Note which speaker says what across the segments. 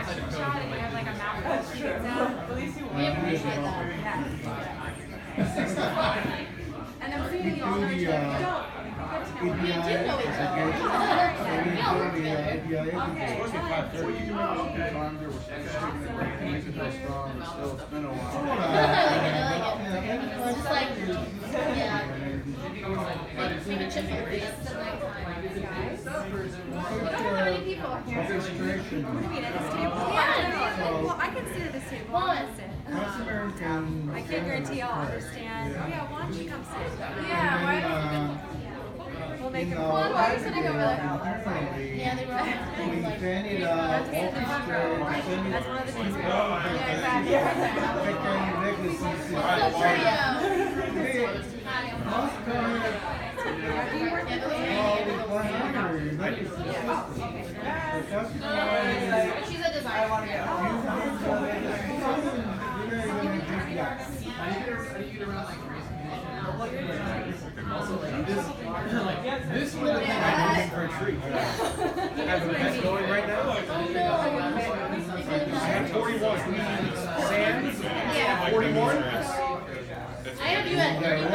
Speaker 1: action shot and you have like a mountain. That's true. At least you
Speaker 2: We appreciate that.
Speaker 1: And I'm seeing you all the time. You don't.
Speaker 2: We do know each other. We all work together.
Speaker 3: It's supposed to be 5:30. You can make it time there. We're still taking a break. It makes it feel strong. It's still, it's been a while.
Speaker 2: I like it. It's just like, yeah. Like, we could chip over it. How many people here?
Speaker 1: What do you mean at this table?
Speaker 2: Yeah.
Speaker 1: Well, I can sit at this table. I'll just sit.
Speaker 4: That's American.
Speaker 1: I can't guarantee y'all understand. Oh yeah, why don't you come sit?
Speaker 2: Yeah, why
Speaker 1: We'll make it
Speaker 2: Well,
Speaker 1: fun.
Speaker 2: why are you sitting over there?
Speaker 4: Apparently,
Speaker 2: Yeah, they were all
Speaker 4: we
Speaker 2: like,
Speaker 4: fan it
Speaker 1: That's
Speaker 4: out,
Speaker 1: one of the
Speaker 4: orchestrate, send it.
Speaker 1: That's one of the things.
Speaker 4: Yeah,
Speaker 1: Yeah, exactly.
Speaker 4: Most times,
Speaker 1: Do you work in the
Speaker 2: she's a designer.
Speaker 3: This one is for a treat. Have the best going right now. Sam 41. Sam?
Speaker 2: Yeah.
Speaker 3: 41?
Speaker 2: I have you at 35.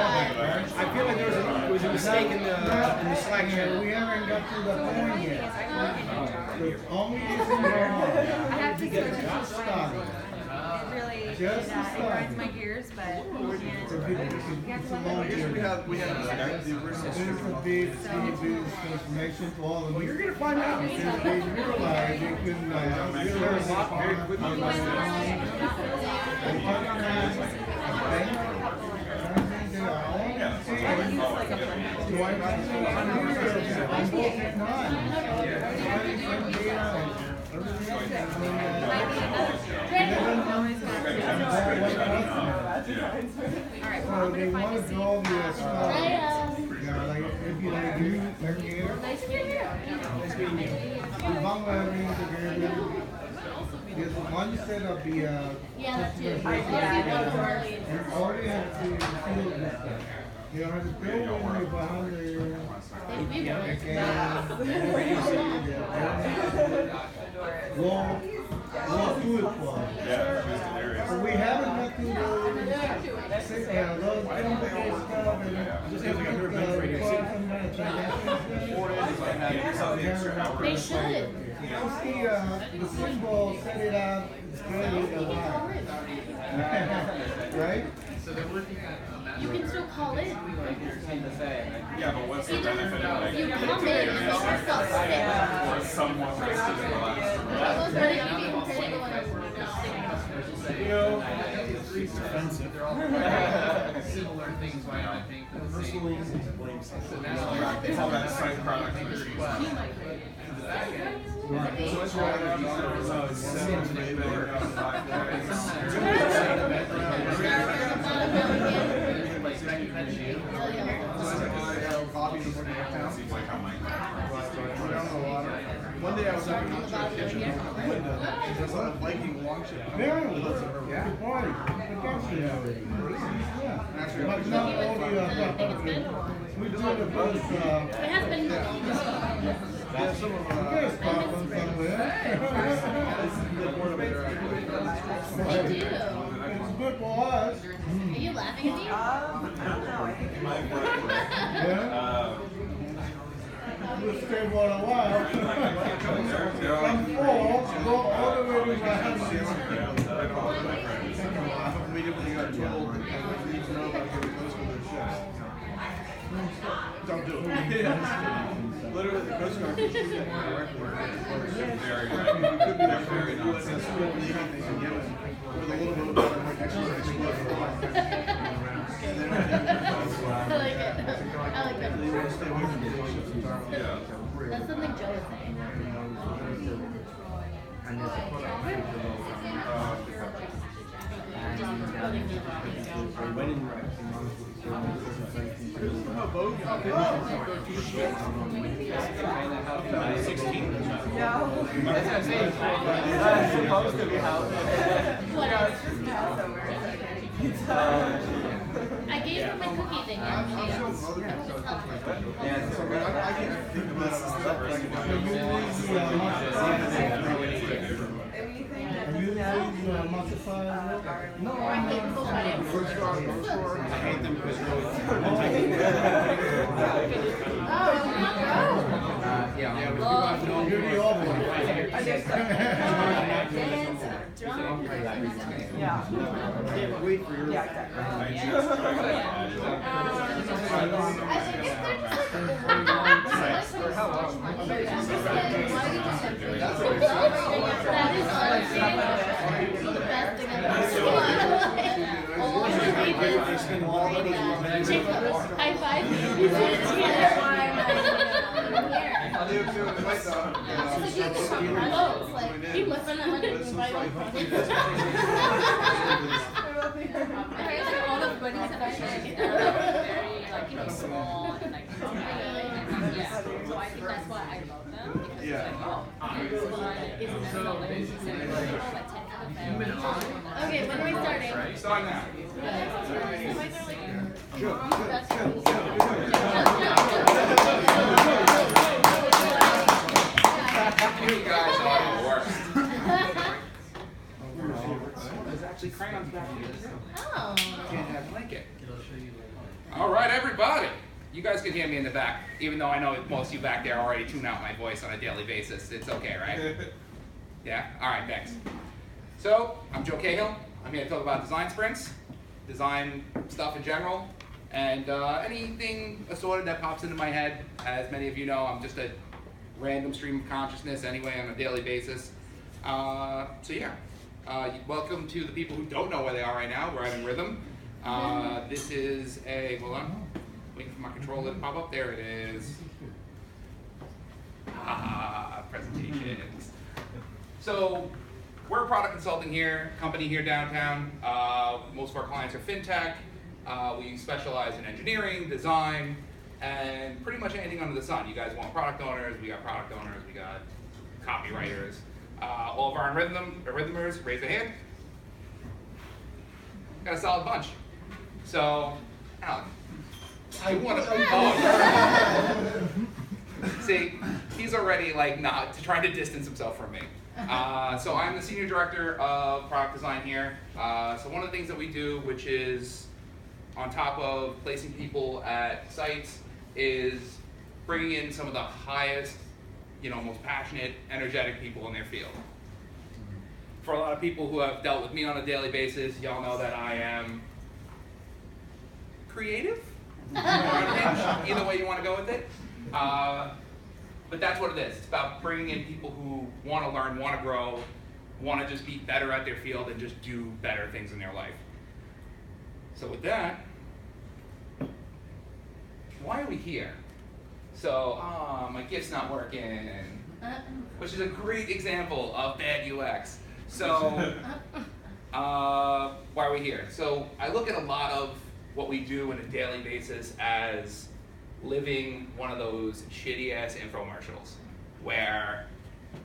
Speaker 3: I feel like there was a mistake in the Slack channel.
Speaker 4: we haven't got to the point yet. The only reason we're
Speaker 1: I have to go to
Speaker 4: just started.
Speaker 1: really,
Speaker 4: Just
Speaker 1: it
Speaker 4: started.
Speaker 1: grinds my gears, but
Speaker 4: It's a big, it's a long journey.
Speaker 3: We have the original
Speaker 4: There's a big transformation to all of
Speaker 3: Well,
Speaker 4: you.
Speaker 3: you're gonna find out.
Speaker 4: Because they realized they couldn't
Speaker 3: Very quickly.
Speaker 1: alright, well,
Speaker 4: So
Speaker 1: I'm
Speaker 4: they
Speaker 1: gonna
Speaker 4: want
Speaker 1: find
Speaker 4: to
Speaker 1: a seat.
Speaker 4: draw the style. Yeah, like if you like do like here,
Speaker 2: Nice to meet you.
Speaker 4: the Bangla means together. There's one set of the
Speaker 2: Yeah, that's it.
Speaker 4: you already have to feel this stuff. You don't have to feel when you're behind the go through it for us. So we haven't got to those input stuff and just
Speaker 2: They should.
Speaker 4: the symbol set it up, it's good, right?
Speaker 2: You can still call in.
Speaker 5: Yeah, but what's the benefit of like
Speaker 2: You come in and make yourself sick.
Speaker 5: someone rested in the last
Speaker 2: Those are the people compared to going
Speaker 3: It's offensive.
Speaker 6: Similar things why I think the
Speaker 3: Personally,
Speaker 6: same.
Speaker 3: blames.
Speaker 6: So now
Speaker 5: They call that side product.
Speaker 6: so it's
Speaker 5: Seems like how mine.
Speaker 3: One day I was up in the kitchen window. There's a Viking longship.
Speaker 4: Very good. Yeah. Good party. Good country already. Yeah. But not all the we do the first
Speaker 2: It has been the longest.
Speaker 3: Yeah, some of
Speaker 4: first problem somewhere.
Speaker 3: the motivator.
Speaker 2: They do.
Speaker 4: It's good for us.
Speaker 2: Are you laughing at me?
Speaker 4: Yeah. We'll stay for a while. From 4, go all the way to my house.
Speaker 3: Immediately got told that we need to know about getting close to their ships. Don't do it. Literally, the Coast Guard teaches you more directly. You could be there for USS school and anything they can give it with a little bit of like exercise.
Speaker 2: I like it. I like that.
Speaker 3: They want to stay away from the big ships entirely.
Speaker 2: That's something Joe was saying.
Speaker 6: supposed to be how.
Speaker 2: I gave her my cookie thing.
Speaker 3: Yeah, so I can't think about it. I hate them because they're yeah, but you guys know
Speaker 4: You're the old one.
Speaker 3: Can't wait for your.
Speaker 2: High five. He must have not
Speaker 1: All the buddies that I share very like small and like yeah. So I think that's why I love them because it's like oh, this one isn't as well as he's like oh, like 10 for the family.
Speaker 2: Okay, when are we starting?
Speaker 5: Start now. You guys are the worst. There's actually crayons back here.
Speaker 2: Oh.
Speaker 5: Can't have blanket. All right, everybody. You guys can hear me in the back, even though I know most of you back there already tune out my voice on a daily basis. It's okay, right? Yeah? All right, thanks. So, I'm Joe Cahill. I'm here to talk about design sprints, design stuff in general, and anything assorted that pops into my head. As many of you know, I'm just a random stream of consciousness anyway on a daily basis. So yeah, welcome to the people who don't know where they are right now. We're in Rhythm. This is a, hold on, waiting for my controller to pop up. There it is. Presentations. So we're a product consulting company here downtown. Most of our clients are fintech. We specialize in engineering, design, and pretty much anything under the sun. You guys want product owners, we got product owners, we got copywriters. All of our rhythmers, raise a hand. Got a solid bunch. So, Alan, I want to. Oh, see, he's already like not trying to distance himself from me. So I'm the senior director of product design here. So one of the things that we do, which is on top of placing people at sites, is bringing in some of the highest, most passionate, energetic people in their field. For a lot of people who have dealt with me on a daily basis, y'all know that I am creative. Either way you want to go with it. But that's what it is. It's about bringing in people who want to learn, want to grow, want to just be better at their field and just do better things in their life. So with that, why are we here? So, my gift's not working, which is a great example of bad UX. So, why are we here? So, I look at a lot of what we do on a daily basis as living one of those shitty ass infomercials where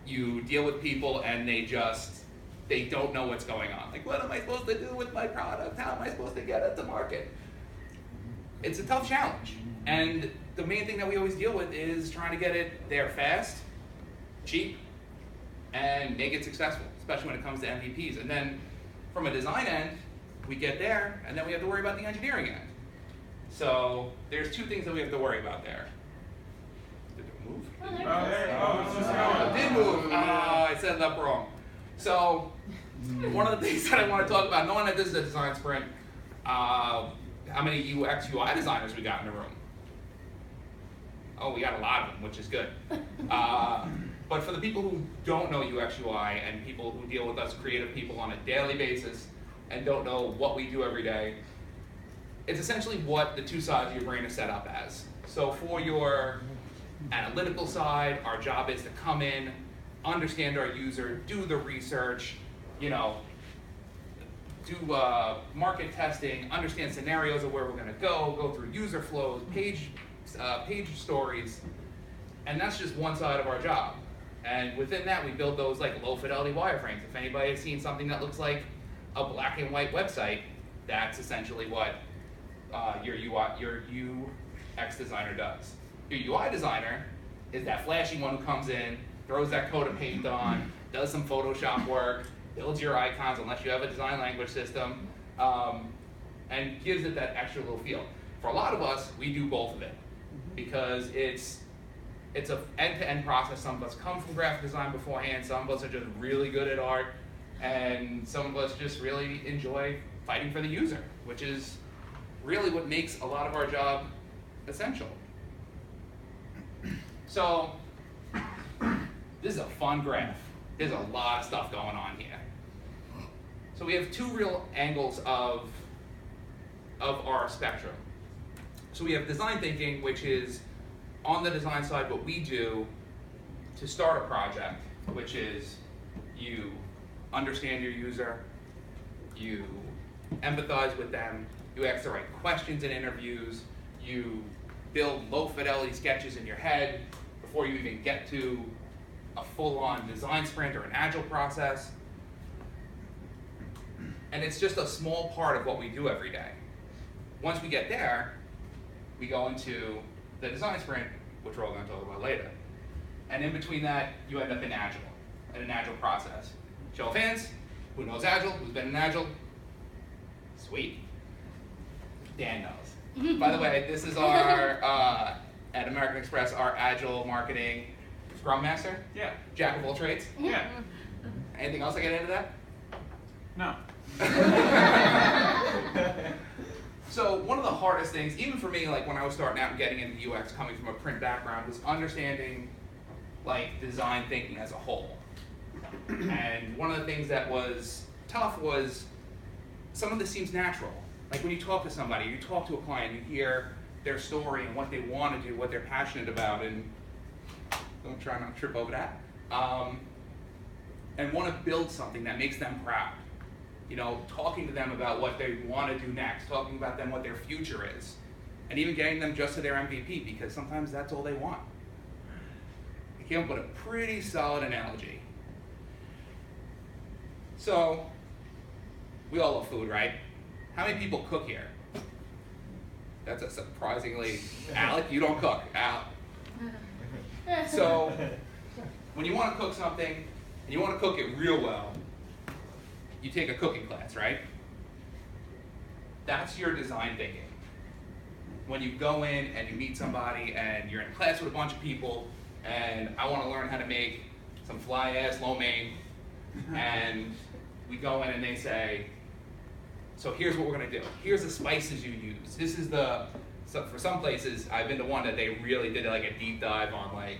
Speaker 5: you deal with people and they don't know what's going on. Like, what am I supposed to do with my product? How am I supposed to get it to market? It's a tough challenge. And the main thing that we always deal with is trying to get it there fast, cheap, and make it successful, especially when it comes to MVPs. And then from a design end, we get there, and then we have to worry about the engineering end. So there's two things that we have to worry about there. Did it move? It did move. I set it up wrong. So one of the things that I want to talk about, knowing that this is a design sprint, how many UX, UI designers we got in the room? Oh, we got a lot of them, which is good. But for the people who don't know UX, UI, and people who deal with us creative people on a daily basis and don't know what we do every day, it's essentially what the two sides of your brain is set up as. So for your analytical side, our job is to come in, understand our user, do the research, do market testing, understand scenarios of where we're going to go through user flows, page stories, and that's just one side of our job. And within that, we build those like low fidelity wireframes. If anybody has seen something that looks like a black and white website, that's essentially what your UX designer does. Your UI designer is that flashy one who comes in, throws that coat of paint on, does some Photoshop work, builds your icons unless you have a design language system, and gives it that extra little feel. For a lot of us, we do both of it because it's a end-to-end process. Some of us come from graphic design beforehand, some of us are just really good at art, and some of us just really enjoy fighting for the user, which is really what makes a lot of our job essential. So, this is a fun graph. There's a lot of stuff going on here. So we have two real angles of our spectrum. So we have design thinking, which is on the design side what we do to start a project, which is you understand your user, you empathize with them, you ask the right questions in interviews, you build low fidelity sketches in your head before you even get to a full-on design sprint or an agile process. And it's just a small part of what we do every day. Once we get there, we go into the design sprint, which we're all going to talk about later. And in between that, you end up in Agile, in an Agile process. Show of hands, who knows Agile, who's been in Agile? Sweet. Dan knows. By the way, this is our, at American Express, our Agile marketing Scrum Master.
Speaker 3: Yeah.
Speaker 5: Jack of all trades.
Speaker 3: Yeah.
Speaker 5: Anything else I get into that?
Speaker 3: No.
Speaker 5: So one of the hardest things, even for me, like when I was starting out and getting into UX, coming from a print background, was understanding like design thinking as a whole. And one of the things that was tough was some of this seems natural. Like when you talk to somebody, you talk to a client, you hear their story and what they want to do, what they're passionate about, and don't try not to trip over that. And want to build something that makes them proud. You know, talking to them about what they want to do next, talking about them what their future is, and even getting them just to their MVP, because sometimes that's all they want. I came up with a pretty solid analogy. So, we all love food, right? How many people cook here? That's a surprisingly, Alec, you don't cook. Alec. So, when you want to cook something, and you want to cook it real well, you take a cooking class, right? That's your design thinking. When you go in and you meet somebody and you're in a class with a bunch of people and I want to learn how to make some fly-ass lo mein, and we go in and they say, so here's what we're going to do. Here's the spices you use. This is so for some places, I've been to one that they really did like a deep dive on like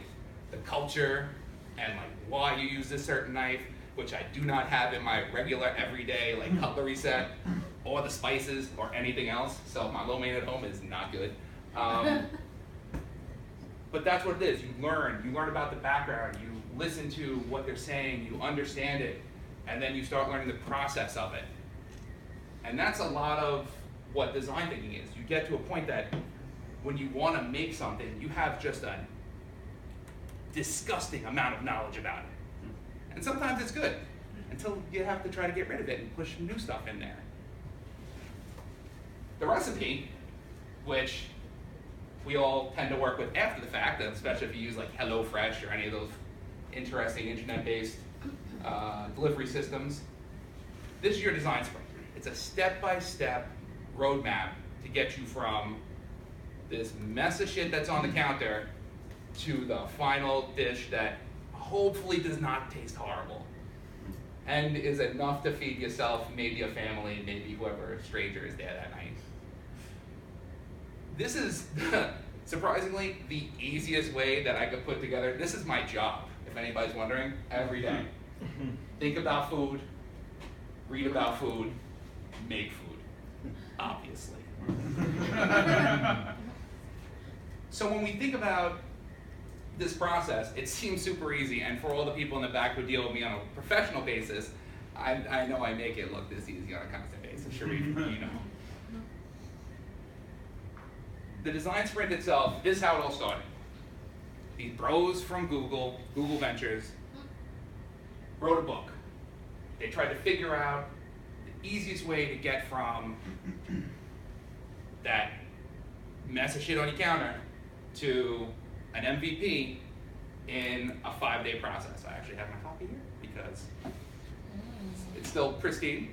Speaker 5: the culture and like why you use this certain knife, which I do not have in my regular everyday like cutlery set, or the spices, or anything else. So my lo mein at home is not good. But that's what it is. You learn about the background, you listen to what they're saying, you understand it, and then you start learning the process of it. And that's a lot of what design thinking is. You get to a point that when you want to make something, you have just a disgusting amount of knowledge about it. And sometimes it's good, until you have to try to get rid of it and push new stuff in there. The recipe, which we all tend to work with after the fact, especially if you use like HelloFresh or any of those interesting internet-based delivery systems, this is your design sprint. It's a step-by-step roadmap to get you from this mess of shit that's on the counter to the final dish that hopefully does not taste horrible and is enough to feed yourself, maybe a family, maybe whoever stranger is there that night. This is surprisingly the easiest way that I could put together. This is my job, if anybody's wondering, every day. Think about food, read about food, make food, obviously. So when we think about this process, it seems super easy, and for all the people in the back who deal with me on a professional basis, I know I make it look this easy on a constant basis. Sure, you know. The design sprint itself, this is how it all started. These bros from Google Ventures, wrote a book. They tried to figure out the easiest way to get from that mess of shit on your counter to an MVP in a 5-day process. I actually have my copy here because it's still pristine.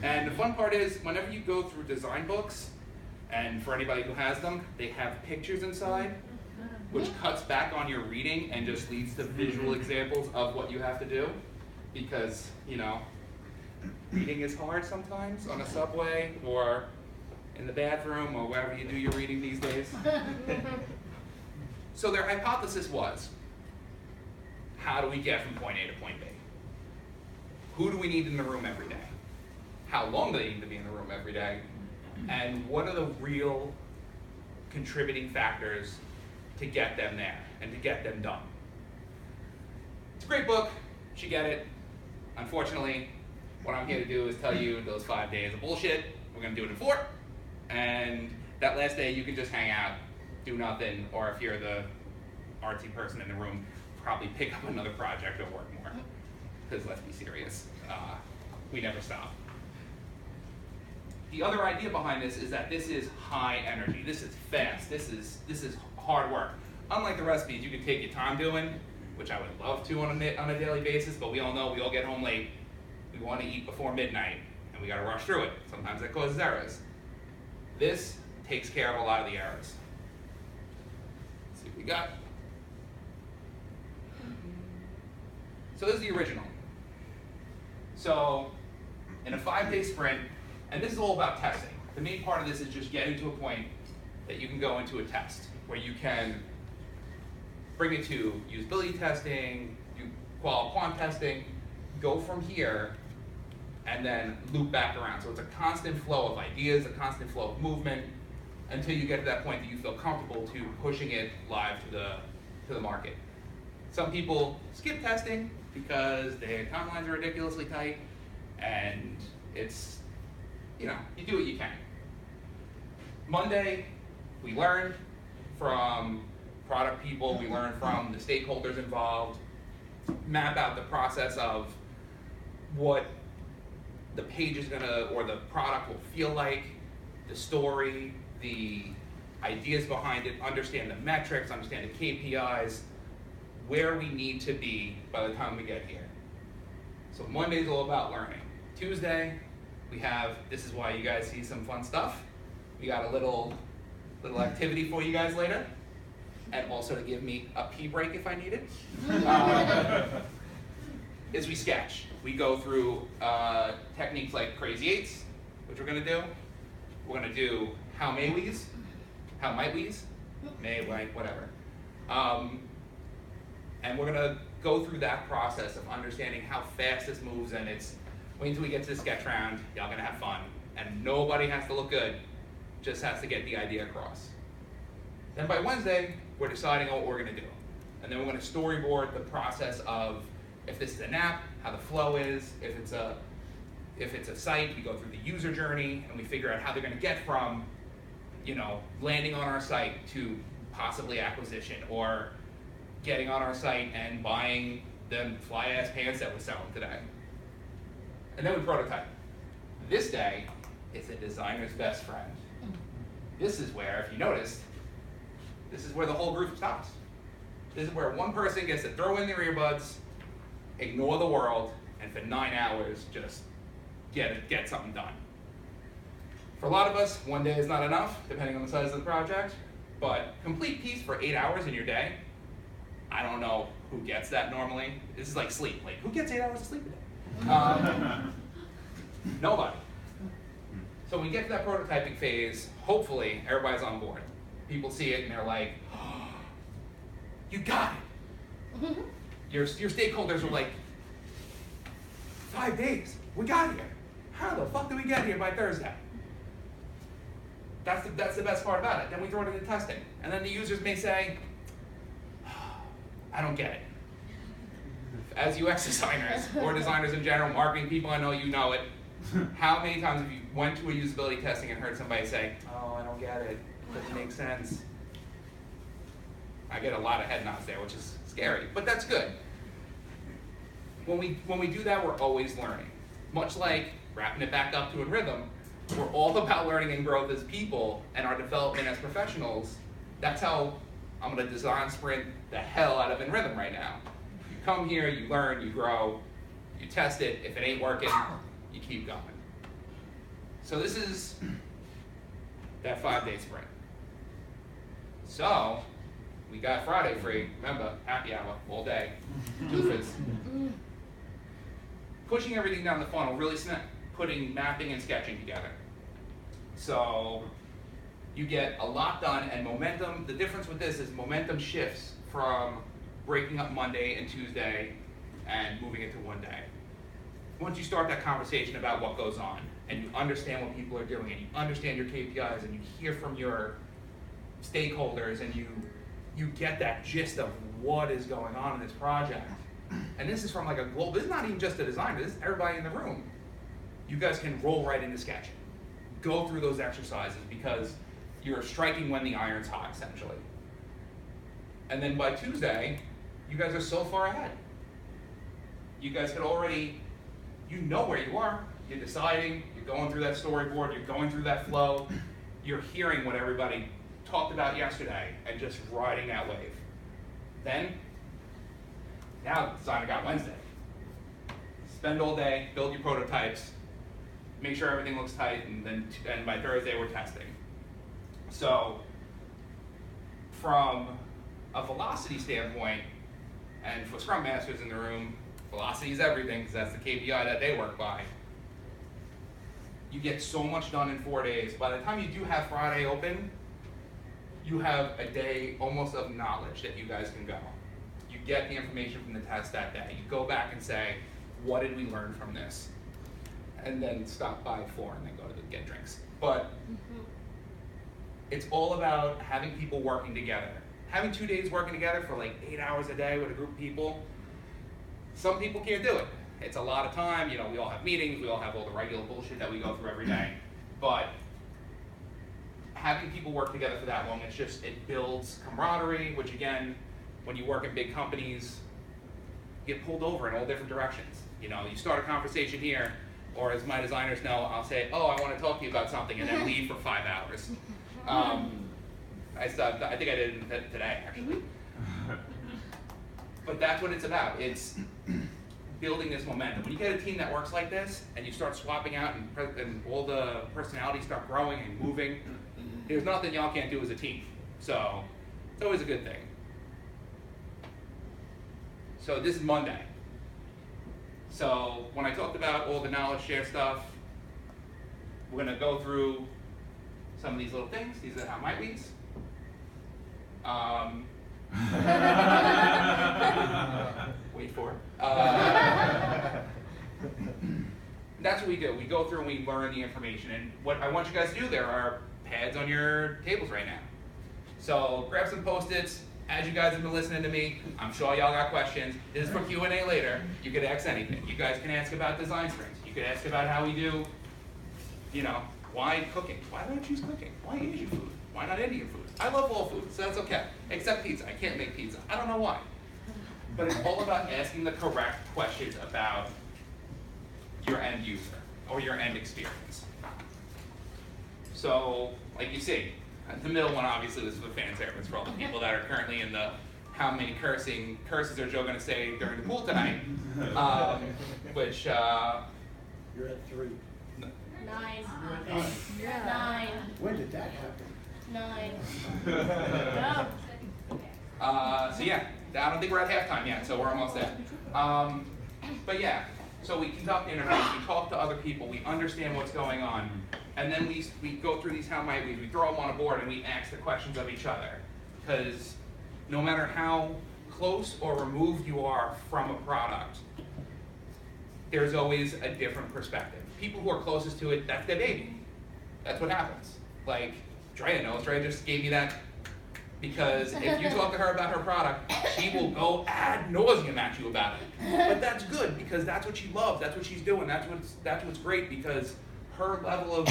Speaker 5: And the fun part is, whenever you go through design books, and for anybody who has them, they have pictures inside, which cuts back on your reading and just leads to visual examples of what you have to do. Because, you know, reading is hard sometimes on a subway or in the bathroom or wherever you do your reading these days. So their hypothesis was, how do we get from point A to point B? Who do we need in the room every day? How long do they need to be in the room every day? And what are the real contributing factors to get them there and to get them done? It's a great book, you should get it. Unfortunately, what I'm here to do is tell you those 5 days of bullshit. We're gonna do it in 4. And that last day you can just hang out, do nothing, or if you're the artsy person in the room, probably pick up another project or work more. Because let's be serious, we never stop. The other idea behind this is that this is high energy. This is fast. This is hard work. Unlike the recipes you can take your time doing, which I would love to on a daily basis, but we all know we all get home late. We want to eat before midnight, and we got to rush through it. Sometimes that causes errors. This takes care of a lot of the errors. Let's see what we got. So this is the original. So in a 5-day sprint, and this is all about testing. The main part of this is just getting to a point that you can go into a test where you can bring it to usability testing, quant testing, go from here, and then loop back around. So it's a constant flow of ideas, a constant flow of movement, until you get to that point that you feel comfortable to pushing it live to the market. Some people skip testing because their timelines are ridiculously tight, and it's, you know, you do what you can. Monday, we learned from product people, we learned from the stakeholders involved, map out the process of what the page is gonna, or the product will feel like, the story, the ideas behind it, understand the metrics, understand the KPIs, where we need to be by the time we get here. So Monday's all about learning. Tuesday, we have, this is why you guys see some fun stuff. We got a little activity for you guys later, and also to give me a pee break if I need it. Is we sketch. We go through techniques like Crazy Eights, which we're gonna do. We're gonna do how may we's, how might we's, may, might, whatever. And we're gonna go through that process of understanding how fast this moves, and it's, wait until we get to the sketch round, y'all gonna have fun. And nobody has to look good, just has to get the idea across. Then by Wednesday, we're deciding on what we're gonna do. And then we're gonna storyboard the process of, if this is an app, how the flow is, if it's a site, we go through the user journey and we figure out how they're gonna get from, you know, landing on our site to possibly acquisition, or getting on our site and buying the fly-ass pants that we're selling today. And then we prototype. This day is a designer's best friend. This is where, if you noticed, this is where the whole group stops. This is where one person gets to throw in their earbuds, ignore the world, and for 9 hours just get something done. For a lot of us, 1 day is not enough, depending on the size of the project, but complete peace for 8 hours in your day, I don't know who gets that normally. This is like sleep. Like, who gets 8 hours of sleep a day? Nobody. So when we get to that prototyping phase, hopefully everybody's on board. People see it and they're like, oh, you got it. Your stakeholders are like, 5 days, we got here. How the fuck did we get here by Thursday? That's the best part about it. Then we throw it into testing. And then the users may say, I don't get it. As UX designers, or designers in general, marketing people, I know you know it. How many times have you went to a usability testing and heard somebody say, oh, I don't get it, doesn't make sense? I get a lot of head nods there, which is scary, but that's good. When we do that, we're always learning. Much like wrapping it back up to In Rhythm, we're all about learning and growth as people and our development as professionals. That's how I'm gonna design sprint the hell out of In Rhythm right now. You come here, you learn, you grow, you test it. If it ain't working, you keep going. So this is that 5-day sprint. So we got Friday free. Remember, happy hour all day, doofus. Pushing everything down the funnel, really putting mapping and sketching together. So you get a lot done, and momentum. The difference with this is momentum shifts from breaking up Monday and Tuesday and moving it to one day. Once you start that conversation about what goes on, and you understand what people are doing, and you understand your KPIs, and you hear from your stakeholders, and you get that gist of what is going on in this project. And this is from like a global, this is not even just the designer, this is everybody in the room. You guys can roll right into sketching. Go through those exercises because you're striking when the iron's hot, essentially. And then by Tuesday, you guys are so far ahead. You guys can already, you know where you are. You're deciding, you're going through that storyboard, you're going through that flow, you're hearing what everybody talked about yesterday and just riding that wave. Then, now designer got Wednesday. Spend all day, build your prototypes, make sure everything looks tight, and by Thursday we're testing. So, from a velocity standpoint, and for Scrum Masters in the room, velocity is everything because that's the KPI that they work by. You get so much done in 4 days. By the time you do have Friday open, you have a day almost of knowledge that you guys can go. You get the information from the test that day. You go back and say, what did we learn from this? And then stop by 4 and then go to get drinks. But it's all about having people working together. Having 2 days working together for like 8 hours a day with a group of people, some people can't do it. It's a lot of time, you know, we all have meetings, we all have all the regular bullshit that we go through every day. But having people work together for that long, it builds camaraderie, which again, when you work in big companies, you get pulled over in all different directions. You know, you start a conversation here, or as my designers know, I'll say, oh, I want to talk to you about something, and then leave for 5 hours. I think I did it today, actually. But that's what it's about. It's building this momentum. When you get a team that works like this, and you start swapping out, and all the personalities start growing and moving, there's nothing y'all can't do as a team. So it's always a good thing. So this is Monday. So when I talked about all the knowledge share stuff, we're going to go through some of these little things. These are how might we's. Wait for it. That's what we do. We go through and we learn the information. And what I want you guys to do, there are pads on your tables right now. So grab some Post-its. As you guys have been listening to me, I'm sure y'all got questions. This is for Q&A later. You could ask anything. You guys can ask about design sprints. You could ask about how we do, you know, why cooking? Why do I choose cooking? Why Asian food? Why not Indian food? I love all food, so that's okay. Except pizza. I can't make pizza. I don't know why. But it's all about asking the correct questions about your end user or your end experience. So, like you see, the middle one obviously was for fan service for all the people that are currently in the how many curses are Joe going to say during the pool tonight, which
Speaker 4: You're at 3.
Speaker 2: 9.
Speaker 4: Nine.
Speaker 2: 9.
Speaker 4: When did that happen?
Speaker 2: 9.
Speaker 5: so yeah, I don't think we're at halftime yet, so we're almost there. But yeah, so we conduct interviews, we talk to other people, we understand what's going on, and then we go through these how might we throw them on a board and we ask the questions of each other. Because no matter how close or removed you are from a product, there's always a different perspective. People who are closest to it, that's their baby. That's what happens. Like, Drea knows, Drea just gave me that because if you talk to her about her product, she will go ad nauseum at you about it. But that's good because that's what she loves, that's what she's doing, that's what's great because her level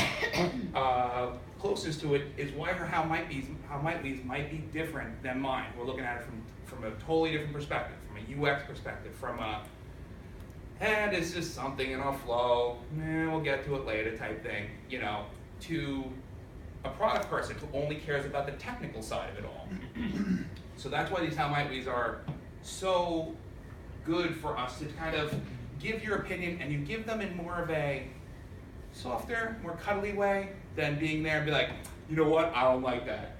Speaker 5: of closeness to it is why her how might we's might be different than mine. We're looking at it from a totally different perspective, from a UX perspective, from a and it's just something in our flow, we'll get to it later type thing, you know, to a product person who only cares about the technical side of it all. So that's why these how might we's are so good for us to kind of give your opinion, and you give them in more of a softer, more cuddly way than being there and be like, you know what, I don't like that.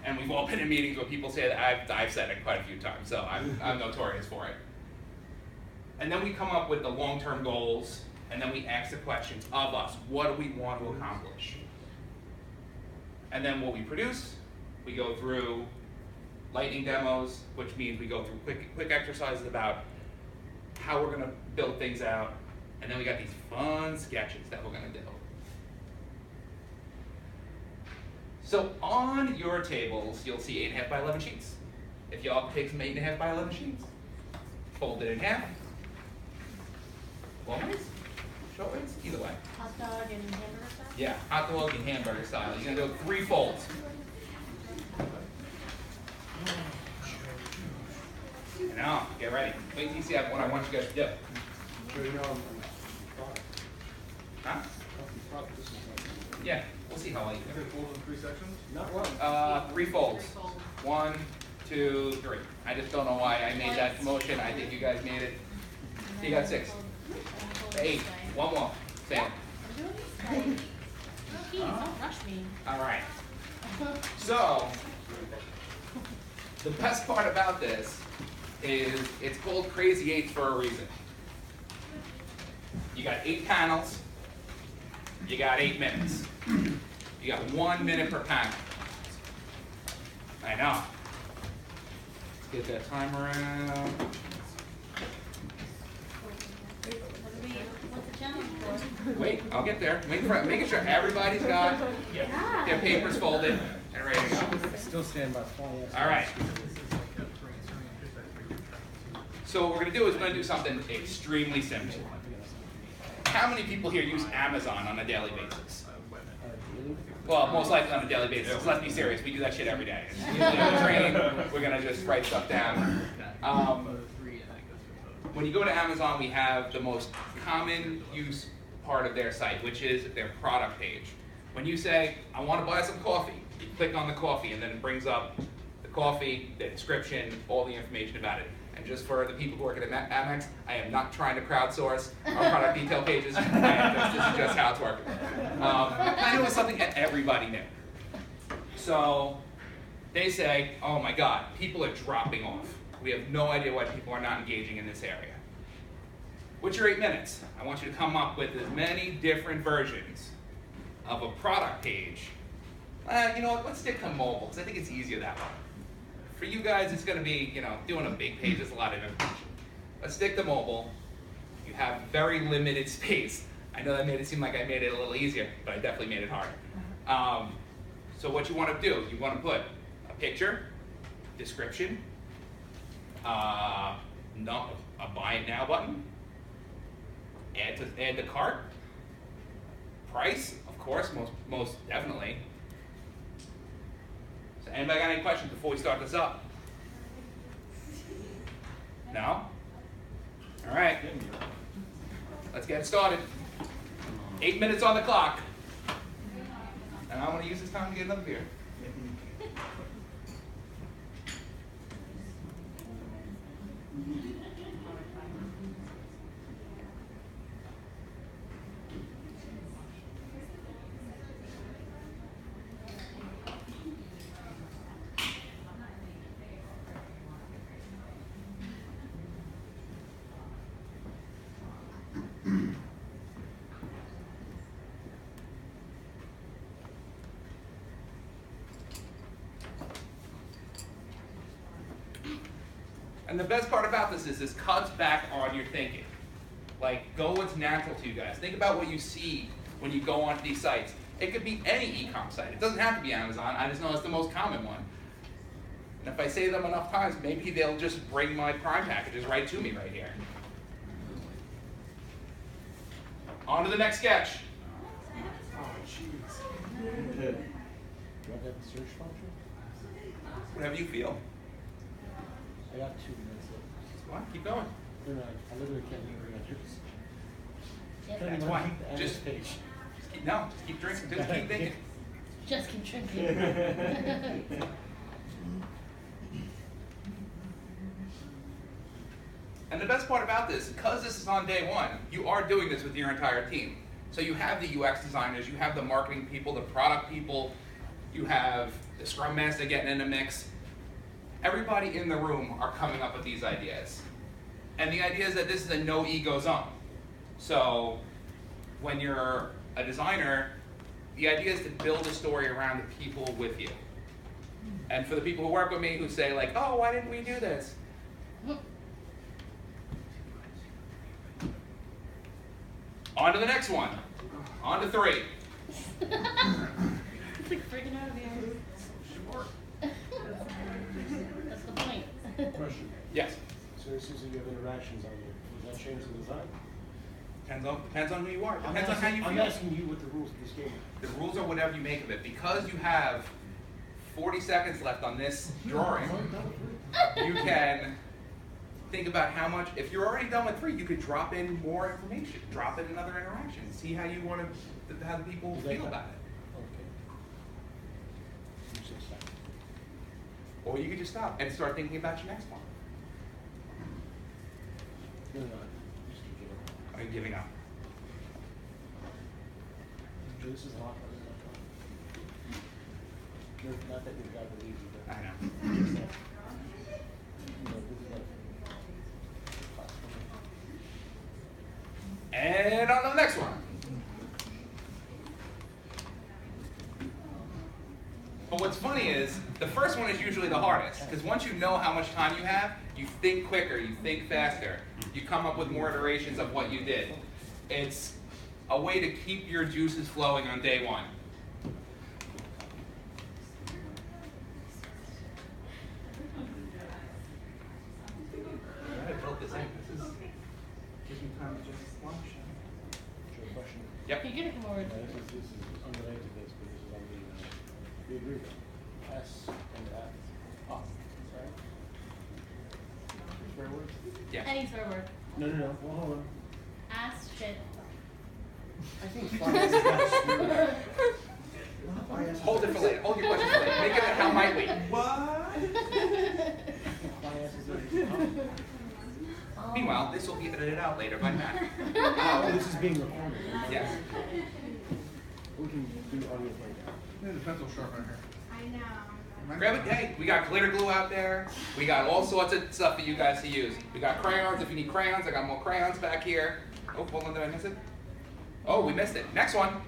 Speaker 5: And we've all been in meetings where people say that. I've said it quite a few times, so I'm notorious for it. And then we come up with the long-term goals, and then we ask the questions of us. What do we want to accomplish? And then what we produce, we go through lightning demos, which means we go through quick exercises about how we're going to build things out, and then we got these fun sketches that we're going to do. So on your tables, you'll see 8.5 by 11 sheets. If y'all take some 8.5 by 11 sheets, fold it in half. Long ways, short ways, either way.
Speaker 2: Hot dog and hamburger style?
Speaker 5: Yeah, hot dog and hamburger style. You're gonna do 3 folds. Now, get ready. Wait till you see what I want you guys to do. Huh? Yeah, we'll see how late.
Speaker 3: Every fold in 3 sections?
Speaker 4: Not one.
Speaker 5: 3 folds. 1, 2, 3. I just don't know why I made that motion. I think you guys made it. You got 6. 8. 1 more. Sam.
Speaker 2: Please, don't rush me.
Speaker 5: All right. So, the best part about this is it's called Crazy 8s for a reason. You got 8 panels. You got 8 minutes. You got 1 minute per panel. I know. Let's get that timer out.
Speaker 2: What's the challenge for?
Speaker 5: Wait, I'll get there. Making sure everybody's got their papers folded and ready to go.
Speaker 4: I still stand by 20.
Speaker 5: All right. So what we're going to do is we're going to do something extremely simple. How many people here use Amazon on a daily basis? Well, most likely on a daily basis. Let's be serious. We do that shit every day. It's usually on the train. We're going to just write stuff down. When you go to Amazon, we have the most common use part of their site, which is their product page. When you say, I want to buy some coffee, you click on the coffee, and then it brings up the coffee, the description, all the information about it. And just for the people who work at Amex, I am not trying to crowdsource our product detail pages. This is just how it's working. I knew it was something that everybody knew. So they say, oh my God, people are dropping off. We have no idea why people are not engaging in this area. What's your 8 minutes? I want you to come up with as many different versions of a product page. You know what, let's stick to mobile, because I think it's easier that way. For you guys, it's going to be, doing a big page is a lot of information. Let's stick to mobile. You have very limited space. I know that made it seem like I made it a little easier, but I definitely made it harder. So what you want to do, you want to put a picture, description, a buy it now button, add to cart, price, of course, most definitely. So anybody got any questions before we start this up? No? All right. Let's get started. 8 minutes on the clock. And I want to use this time to get another beer. And the best part about this is this cuts back on your thinking. Like, go what's natural to you guys. Think about what you see when you go onto these sites. It could be any e-com site. It doesn't have to be Amazon. I just know it's the most common one. And if I say them enough times, maybe they'll just bring my Prime packages right to me right here. On to the next sketch.
Speaker 4: Oh, jeez. Do you want that search function?
Speaker 5: Whatever you feel.
Speaker 4: I got 2 minutes left.
Speaker 5: Come on, keep going.
Speaker 4: They're not, I literally can't even read it.
Speaker 5: That's why. Just keep drinking. Just keep thinking.
Speaker 2: Just keep drinking.
Speaker 5: And the best part about this, because this is on day one, you are doing this with your entire team. So you have the UX designers, you have the marketing people, the product people, you have the Scrum Master getting in the mix. Everybody in the room are coming up with these ideas. And the idea is that this is a no ego zone. So when you're a designer, the idea is to build a story around the people with you. And for the people who work with me who say like, oh, why didn't we do this? On to the next one. On to 3.
Speaker 2: It's like freaking out of here.
Speaker 5: Sure.
Speaker 2: That's the point.
Speaker 4: Question.
Speaker 5: Yes.
Speaker 4: So this is you have interactions on you. Does that change the design?
Speaker 5: Depends on who you are. Depends on how you
Speaker 4: I'm
Speaker 5: feel.
Speaker 4: asking you what the rules of this game are.
Speaker 5: The rules are whatever you make of it. Because you have 40 seconds left on this drawing, you can think about how much, if you're already done with 3, you could drop in more information, drop in another interaction, see how you want to, how the people feel about it.
Speaker 4: Okay. You said stop.
Speaker 5: Or you could just stop and start thinking about your next one.
Speaker 4: No, just keep it up.
Speaker 5: Are you giving up?
Speaker 4: This is a lot harder than I thought. Not that you've got it easy, but.
Speaker 5: I know.
Speaker 4: You know, this is like.
Speaker 5: And on to the next one. But what's funny is, the first one is usually the hardest, because once you know how much time you have, you think quicker, you think faster, you come up with more iterations of what you did. It's a way to keep your juices flowing on day one. I built this in. This is gives me time to just launch.
Speaker 4: Sure, question.
Speaker 5: Yep.
Speaker 2: You're gonna come over.
Speaker 4: This is unrelated to this, but this is on the agreement. S and F up, right? Swear word?
Speaker 5: Yes.
Speaker 2: Any swear word.
Speaker 4: No. Well, hold on.
Speaker 2: Ass, shit.
Speaker 4: I think finance is not swear word.
Speaker 5: Hold it for later. Hold your question for later. Make it how might we?
Speaker 4: Finance is not.
Speaker 5: Meanwhile, this will be edited out later by Matt.
Speaker 4: Oh, this is being recorded.
Speaker 5: Yes.
Speaker 4: We can do audio playback.
Speaker 3: There's a pencil sharpener here.
Speaker 5: Grab it. Hey, we got glitter glue out there. We got all sorts of stuff for you guys to use. We got crayons if you need crayons. I got more crayons back here. Oh, hold on, did I miss it? Oh, we missed it. Next one.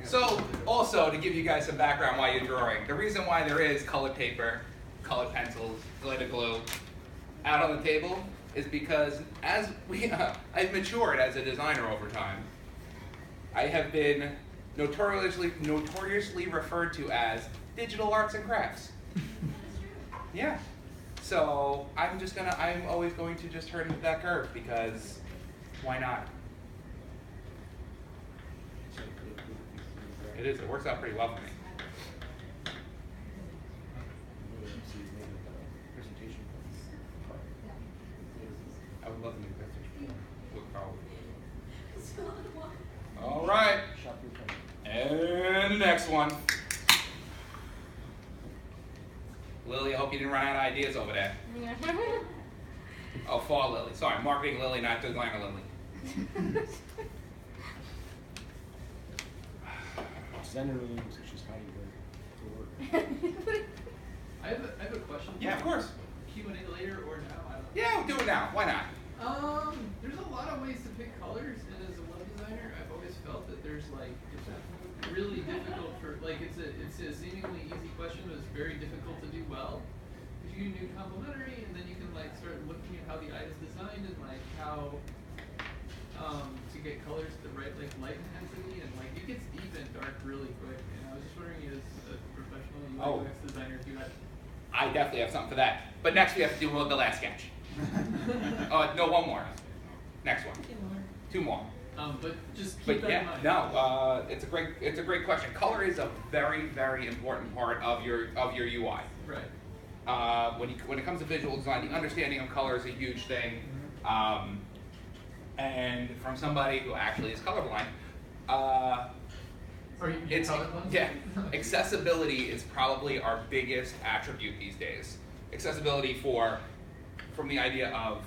Speaker 5: So, also, to give you guys some background while you're drawing, the reason why there is colored paper, colored pencils, glitter glue out on the table is because as I've matured as a designer over time. I have been notoriously referred to as digital arts and crafts. Yeah. So I'm always going to just turn that curve because why not? It is. It works out pretty well for me. I would love to make a presentation with Carl. All right. And the next one. Lily, I hope you didn't run out of ideas over there. Oh, fall Lily. Sorry, marketing Lily, not designer Lily.
Speaker 4: Designer really looks like she's hiding to work.
Speaker 6: I have a question.
Speaker 5: Yeah, of course.
Speaker 6: Q&A later or now? I don't know.
Speaker 5: Yeah, we'll do it now. Why not?
Speaker 6: There's a lot of ways to pick colors, and as a web designer, I've always felt that there's like it's really difficult for like it's a seemingly easy question, but it's very difficult to do well. If you do complementary, and then you can like start looking at how the item's designed and like how to get colors to the right like light intensity, and like it gets deep and dark really quick. And I was just wondering, as a professional UI UX designer, if you had.
Speaker 5: I definitely have something for that. But next we have to do the last sketch. No, one more. Next one. 2 more.
Speaker 6: But just keep that in mind.
Speaker 5: No, it's a great question. Color is a very, very important part of your UI.
Speaker 6: Right.
Speaker 5: When it comes to visual design, the understanding of color is a huge thing. And from somebody who actually is colorblind,
Speaker 6: Or you
Speaker 5: It's,
Speaker 6: colorblind?
Speaker 5: yeah, accessibility is probably our biggest attribute these days. Accessibility from the idea of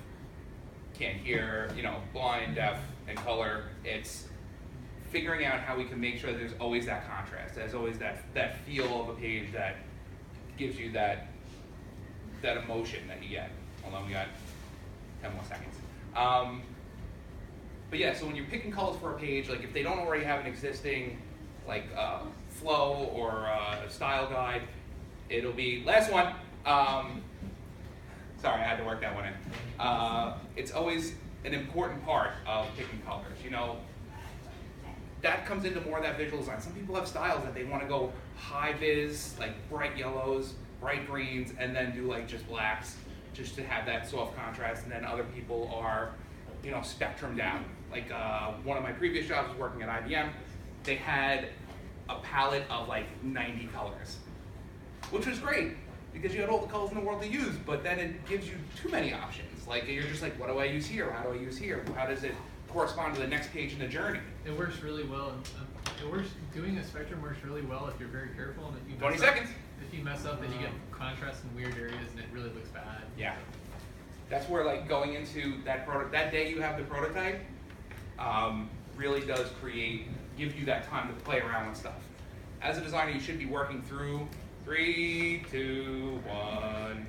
Speaker 5: can't hear, blind, deaf, and color. It's figuring out how we can make sure that there's always that contrast. There's always that feel of a page that gives you that emotion that you get. Hold on, we got 10 more seconds. But yeah, so when you're picking colors for a page, like if they don't already have an existing flow or a style guide, it'll be, last one, sorry, I had to work that one in. It's always an important part of picking colors. That comes into more of that visual design. Some people have styles that they want to go high vis, like bright yellows, bright greens, and then do like just blacks, just to have that soft contrast. And then other people are, spectrum down. Like one of my previous jobs was working at IBM. They had a palette of like 90 colors, which was great because you had all the colors in the world to use, but then it gives you too many options. Like you're just like, what do I use here? How do I use here? How does it correspond to the next page in the journey?
Speaker 6: It works really well. Doing a spectrum works really well if you're very careful. And if you
Speaker 5: 20
Speaker 6: mess
Speaker 5: seconds.
Speaker 6: Up, if you mess up, then you get contrast in weird areas, and it really looks bad.
Speaker 5: Yeah. That's where like going into that day you have the prototype really does give you that time to play around with stuff. As a designer, you should be working through 3, 2, 1.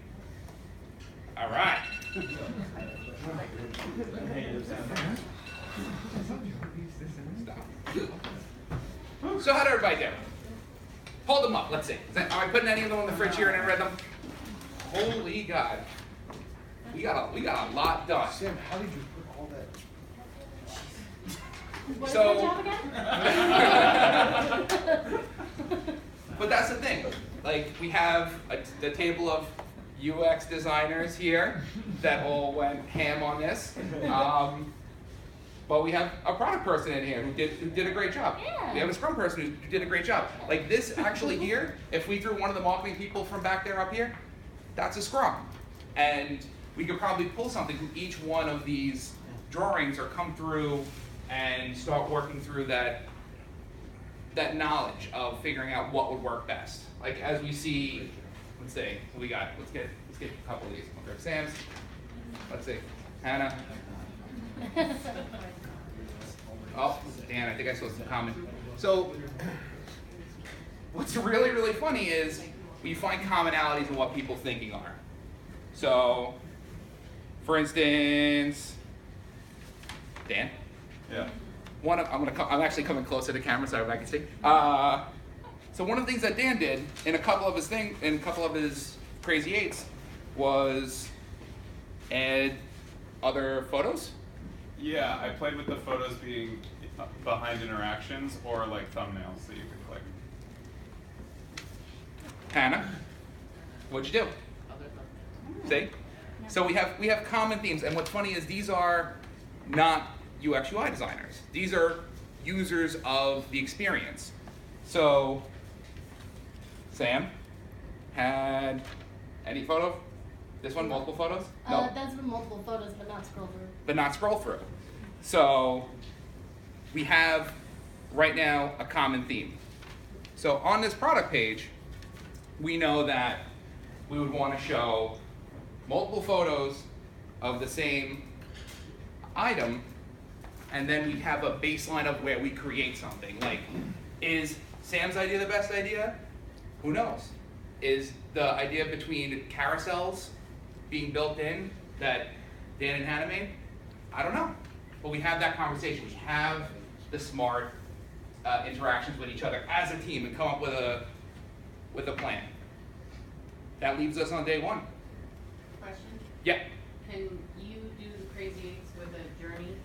Speaker 5: All right. Stop. So how did everybody do? Hold them up. Let's see. Am I putting any of them in the fridge here and I read them? Holy God. We got a lot done.
Speaker 3: Sam, how did you put all that?
Speaker 2: What is
Speaker 5: So-
Speaker 2: my job again?
Speaker 5: But that's the thing. Like we have the table of UX designers here that all went ham on this. But we have a product person in here who did a great job.
Speaker 2: Yeah.
Speaker 5: We have a Scrum person who did a great job. Like this actually here, if we threw one of the marketing people from back there up here, that's a Scrum. And we could probably pull something from each one of these drawings or come through and start working through that knowledge of figuring out what would work best. Like as we see, let's see, what we got. Let's get a couple of these. We'll grab Sam's. Let's see, Hannah. Oh, Dan, I think I saw some comment. So, what's really, really funny is we find commonalities in what people thinking are. So, for instance, Dan.
Speaker 3: Yeah.
Speaker 5: I'm actually coming closer to the camera so everybody can see. So one of the things that Dan did in a couple of his Crazy Eights was add other photos.
Speaker 7: Yeah, I played with the photos being behind interactions or like thumbnails that you could click.
Speaker 5: Hannah, what'd you do? See? So we have common themes, and what's funny is these are not UX UI designers. These are users of the experience. So Sam had any photo? This one, multiple photos? No.
Speaker 2: That's been multiple photos, but not scroll through.
Speaker 5: But not scroll through. So we have right now a common theme. So on this product page, we know that we would want to show multiple photos of the same item, and then we have a baseline of where we create something. Like, is Sam's idea the best idea? Who knows? Is the idea between carousels being built in that Dan and Hannah made? I don't know. But we have that conversation. We have the smart interactions with each other as a team and come up with a plan. That leaves us on day one.
Speaker 1: Question?
Speaker 5: Yeah.
Speaker 1: Can you do the Crazy Eights with a journey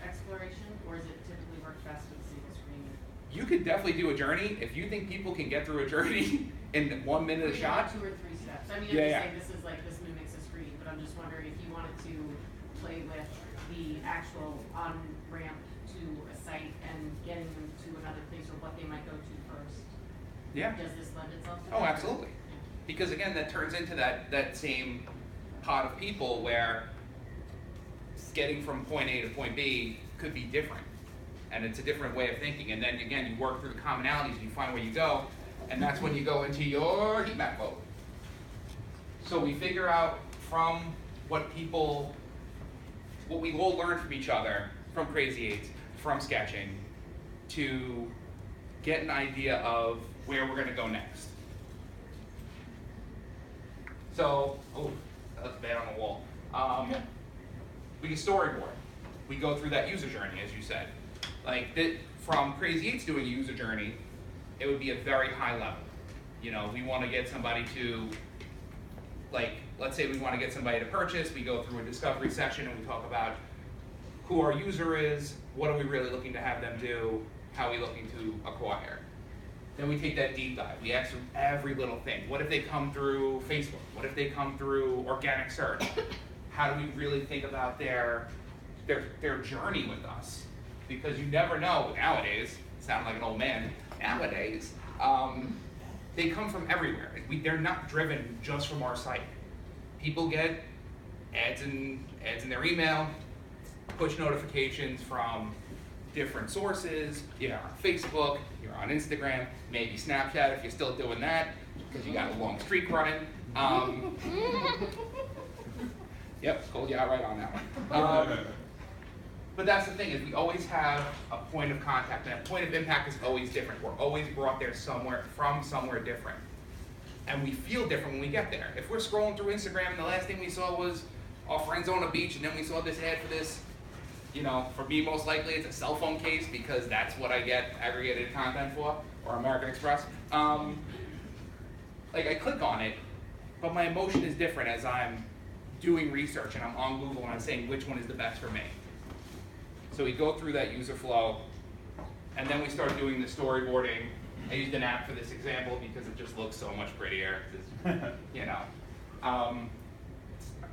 Speaker 1: exploration, or is it typically work best with single screen?
Speaker 5: You could definitely do a journey. If you think people can get through a journey in 1 minute a
Speaker 1: Yeah,
Speaker 5: shot.
Speaker 1: 2 or 3 steps. I mean,
Speaker 5: Yeah,
Speaker 1: I'm
Speaker 5: yeah.
Speaker 1: just saying this is like, this mimics a screen, but I'm just wondering if you wanted to play with the actual on-ramp to a site and getting them to another place, or what they might go to first.
Speaker 5: Yeah.
Speaker 1: Does this lend itself to that?
Speaker 5: Oh, absolutely. Because again, that turns into that same pot of people where getting from point A to point B could be different. and it's a different way of thinking. And then again, you work through the commonalities and you find where you go, and that's when you go into your heat map mode. So we figure out from what we all learn from each other, from Crazy 8s, from sketching, to get an idea of where we're going to go next. So, oh, that's bad on the wall. We can storyboard. We go through that user journey, as you said. Like, from Crazy 8s doing a user journey, it would be a very high level. You know, we want to get somebody to, like, let's say we want to get somebody to purchase, we go through a discovery section and we talk about who our user is, what are we really looking to have them do, how are we looking to acquire. Then we take that deep dive. We ask them every little thing. What if they come through Facebook? What if they come through organic search? How do we really think about their journey with us? Because you never know nowadays, sound like an old man, nowadays, they come from everywhere. They're not driven just from our site. People get ads in their email, push notifications from different sources. You're on Facebook, you're on Instagram, maybe Snapchat if you're still doing that, because you got a long streak running. Yep, called you out right on that one. But that's the thing, is we always have a point of contact, and that point of impact is always different. We're always brought there from somewhere different. And we feel different when we get there. If we're scrolling through Instagram and the last thing we saw was our friends on a beach, and then we saw this ad for this, you know, for me most likely it's a cell phone case because that's what I get aggregated content for, or American Express. Like, I click on it, but my emotion is different as I'm doing research and I'm on Google and I'm saying which one is the best for me. So we go through that user flow, and then we start doing the storyboarding. I used an app for this example because it just looks so much prettier, you know.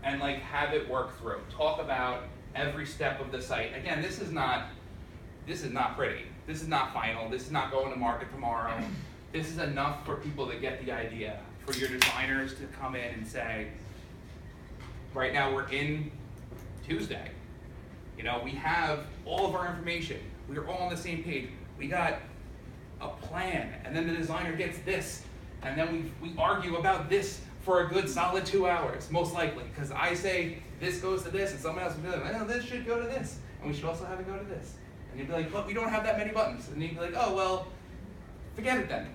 Speaker 5: And like have it work through. Talk about every step of the site. Again, this is not pretty. This is not final. This is not going to market tomorrow. This is enough for people to get the idea, for your designers to come in and say, right now we're in Tuesday. You know, we have all of our information. We're all on the same page. We got a plan, and then the designer gets this, and then we argue about this for a good solid 2 hours, most likely, because I say this goes to this, and someone else will be like, oh, this should go to this, and we should also have it go to this. And you'd be like, but we don't have that many buttons. And you'd be like, oh, well, forget it then.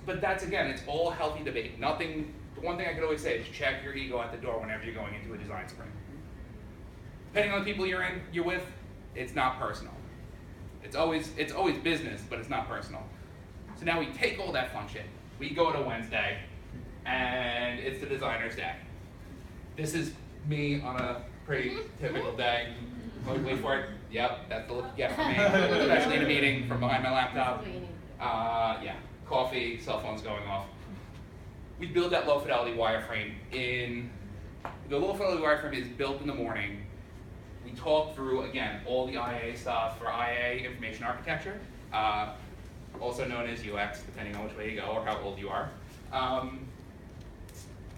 Speaker 5: But that's, again, it's all healthy debate. Nothing, the one thing I could always say is check your ego at the door whenever you're going into a design sprint. Depending on the people you're with, it's not personal. It's always business, but it's not personal. So now we take all that function, we go to Wednesday, and it's the designer's day. This is me on a pretty typical day. Wait for it. Yep, that's the look you get from me, especially in a meeting from behind my laptop. Yeah, coffee, cell phone's going off. We build that low fidelity wireframe the low fidelity wireframe is built in the morning. We talk through, again, all the IA stuff for IA, information architecture, also known as UX, depending on which way you go or how old you are.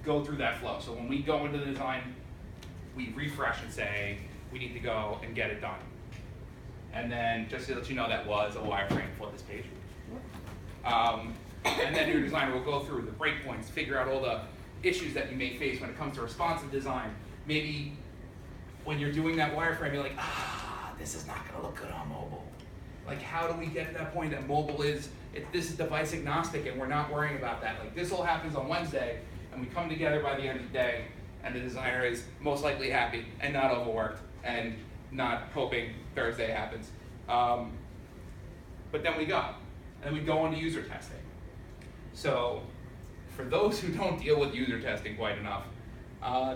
Speaker 5: Go through that flow. So when we go into the design, we refresh and say, we need to go and get it done. And then, just to let you know, that was a wireframe for this page. And then your designer will go through the breakpoints, figure out all the issues that you may face when it comes to responsive design. Maybe when you're doing that wireframe, you're like, this is not gonna look good on mobile. Like, how do we get to that point that mobile this is device agnostic and we're not worrying about that? Like, this all happens on Wednesday, and we come together by the end of the day, and the designer is most likely happy and not overworked and not hoping Thursday happens. But then we go, and we go into user testing. So, for those who don't deal with user testing quite enough,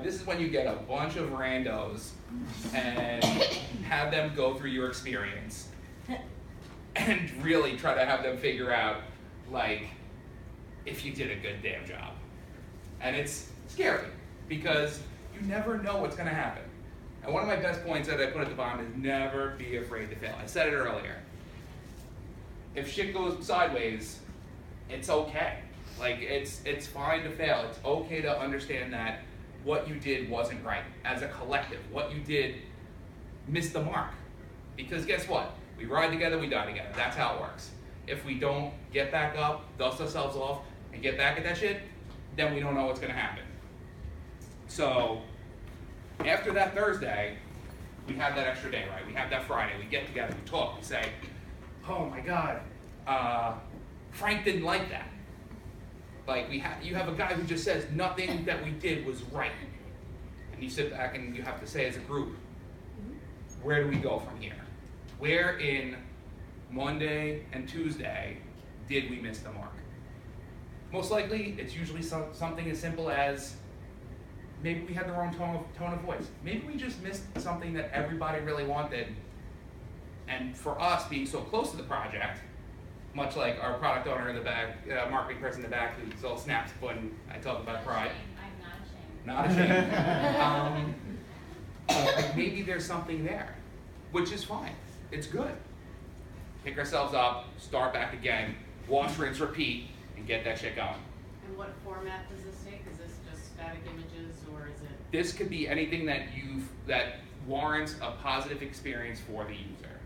Speaker 5: this is when you get a bunch of randos and have them go through your experience and really try to have them figure out, like, if you did a good damn job. And it's scary because you never know what's gonna happen. And one of my best points that I put at the bottom is never be afraid to fail. I said it earlier. If shit goes sideways, it's okay. Like, it's fine to fail. It's okay to understand that what you did wasn't right. As a collective, what you did missed the mark. Because guess what? We ride together, we die together. That's how it works. If we don't get back up, dust ourselves off, and get back at that shit, then we don't know what's gonna happen. So, after that Thursday, we have that extra day, right? We have that Friday, we get together, we talk, we say, oh my God, Frank didn't like that. Like, you have a guy who just says nothing that we did was right. And you sit back and you have to say as a group, where do we go from here? Where in Monday and Tuesday did we miss the mark? Most likely, it's usually something as simple as maybe we had the wrong tone of voice. Maybe we just missed something that everybody really wanted. And for us, being so close to the project, much like our product owner in the back, marketing person in the back who's all snaps when I talk about pride.
Speaker 1: I'm not ashamed.
Speaker 5: Not ashamed. Like maybe there's something there, which is fine. It's good. Pick ourselves up, start back again, wash, rinse, repeat, and get that shit going.
Speaker 8: And what format does this take? Is this just static images, or is it?
Speaker 5: This could be anything that warrants a positive experience for the user.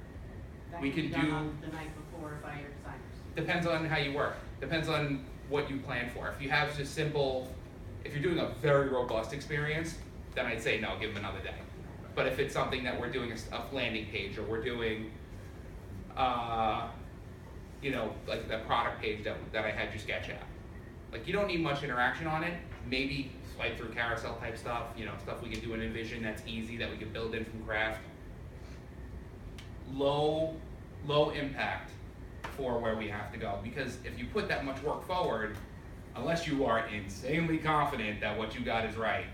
Speaker 8: That
Speaker 5: We
Speaker 8: can be
Speaker 5: could
Speaker 8: done
Speaker 5: do.
Speaker 8: on the night before by your designers.
Speaker 5: Depends on how you work. Depends on what you plan for. If you have just simple, if you're doing a very robust experience, then I'd say no, give them another day. But if it's something that we're doing a landing page, or we're doing, you know, like that product page that I had you sketch out. Like you don't need much interaction on it. Maybe swipe through carousel type stuff, you know, stuff we can do in InVision that's easy, that we can build in from Craft. Low impact for where we have to go, because if you put that much work forward, unless you are insanely confident that what you got is right,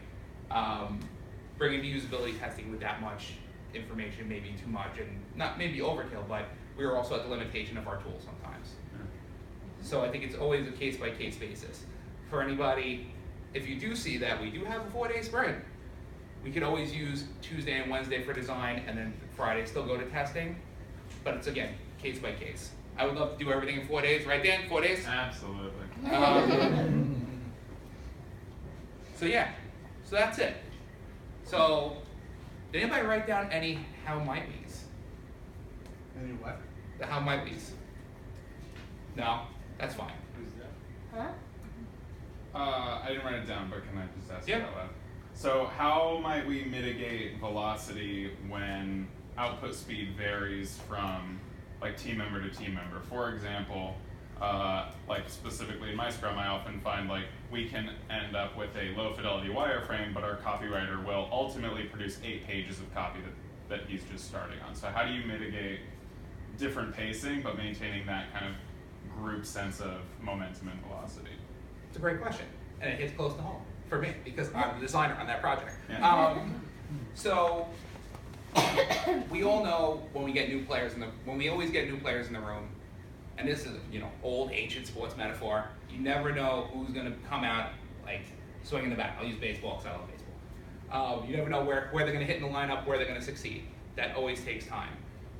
Speaker 5: bringing the usability testing with that much information may be too much, and not maybe overkill, but we're also at the limitation of our tools sometimes. So I think it's always a case-by-case basis. For anybody, if you do see that we do have a 4-day sprint, we could always use Tuesday and Wednesday for design, and then Friday still go to testing, but it's again, case by case. I would love to do everything in 4 days, right Dan? 4 days?
Speaker 7: Absolutely.
Speaker 5: So yeah, so that's it. So, did anybody write down any how might we's?
Speaker 3: Any what?
Speaker 5: The how might we's? No? That's fine.
Speaker 3: Who's that?
Speaker 2: Huh?
Speaker 7: I didn't write it down, but can I just ask
Speaker 5: Yeah.
Speaker 7: you out loud? So how might we mitigate velocity when output speed varies from like team member to team member? For example, like specifically in my Scrum, I often find like we can end up with a low fidelity wireframe, but our copywriter will ultimately produce 8 pages of copy that he's just starting on. So how do you mitigate different pacing, but maintaining that kind of group sense of momentum and velocity?
Speaker 5: It's a great question, and it hits close to home for me because I'm the designer on that project.
Speaker 7: Yeah.
Speaker 5: So we all know when we get new players when we always get new players in the room, and this is old ancient sports metaphor. You never know who's going to come out like swinging the bat. I'll use baseball because I love baseball. You never know where they're going to hit in the lineup, where they're going to succeed. That always takes time.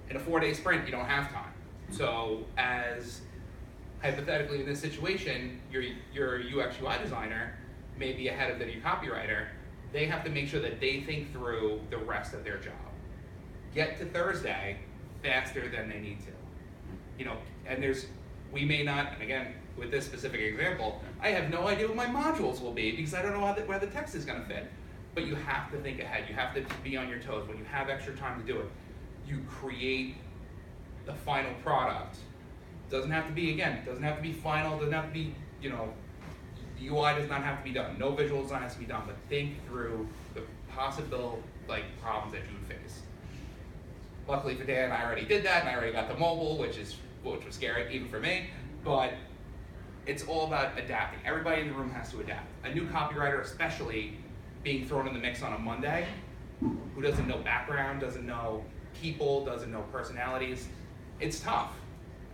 Speaker 5: In a 4-day sprint, you don't have time. So as hypothetically in this situation, your UX UI designer may be ahead of your copywriter. They have to make sure that they think through the rest of their job. Get to Thursday faster than they need to. And we may not, and again, with this specific example, I have no idea what my modules will be because I don't know where the text is going to fit. But you have to think ahead. You have to be on your toes. When you have extra time to do it, you create the final product. Doesn't have to be final, doesn't have to be, the UI does not have to be done. No visual design has to be done, but think through the possible problems that you would face. Luckily for Dan, I already did that, and I already got the mobile, which was scary even for me, but it's all about adapting. Everybody in the room has to adapt. A new copywriter especially being thrown in the mix on a Monday, who doesn't know background, doesn't know people, doesn't know personalities, it's tough.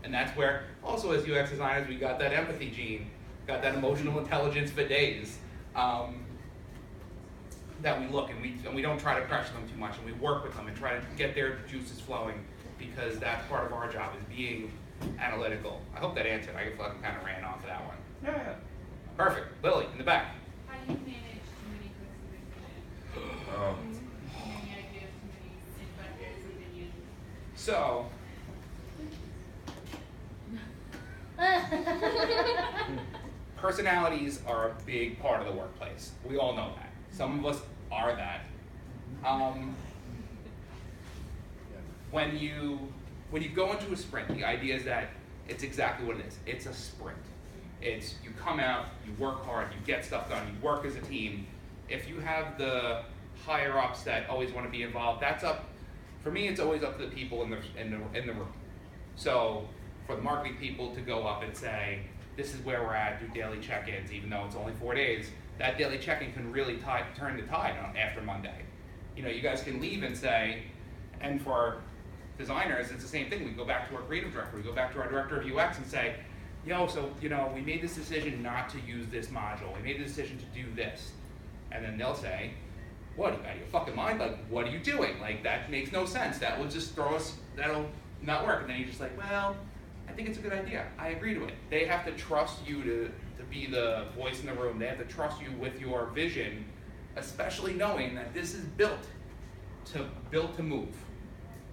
Speaker 5: And that's where, also as UX designers, we got that empathy gene, got that emotional intelligence for days, that we look and we don't try to pressure them too much, and we work with them and try to get their juices flowing, because that's part of our job, is being analytical. I hope that answered. I fucking kind of ran off of that one.
Speaker 7: Yeah.
Speaker 5: Perfect. Lily, in the back.
Speaker 9: How do you manage too many cooks in the kitchen? Too many ideas, too many inspectors, and then you.
Speaker 5: So, Personalities are a big part of the workplace. We all know that. Some of us are that. When you go into a sprint, the idea is that it's exactly what it is. It's a sprint. It's you come out, you work hard, you get stuff done, you work as a team. If you have the higher ups that always want to be involved, that's up. For me, it's always up to the people in the room. So for the marketing people to go up and say, this is where we're at, do daily check-ins, even though it's only 4 days, that daily check-in can really turn the tide after Monday. You know, you guys can leave and say, and for our designers, it's the same thing. We go back to our creative director, we go back to our director of UX and say, yo, so, you know, we made this decision not to use this module. We made the decision to do this. And then they'll say, what, you out of your fucking mind? Like, what are you doing? Like, that makes no sense. That will just throw us, that'll not work. And then you're just like, well, I think it's a good idea. I agree to it. They have to trust you to be the voice in the room. They have to trust you with your vision, especially knowing that this is built to move.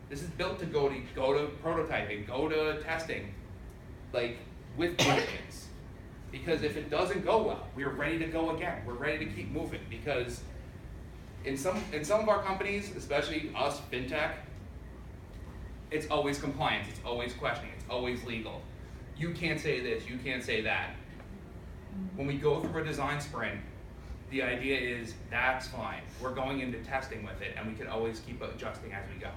Speaker 5: This is built to go to prototyping, go to testing, like with questions. Because if it doesn't go well, we're ready to go again. We're ready to keep moving. Because in some of our companies, especially us, FinTech, it's always compliance, it's always questioning, it's always legal. You can't say this, you can't say that. When we go through a design sprint, the idea is that's fine. We're going into testing with it, and we can always keep adjusting as we go.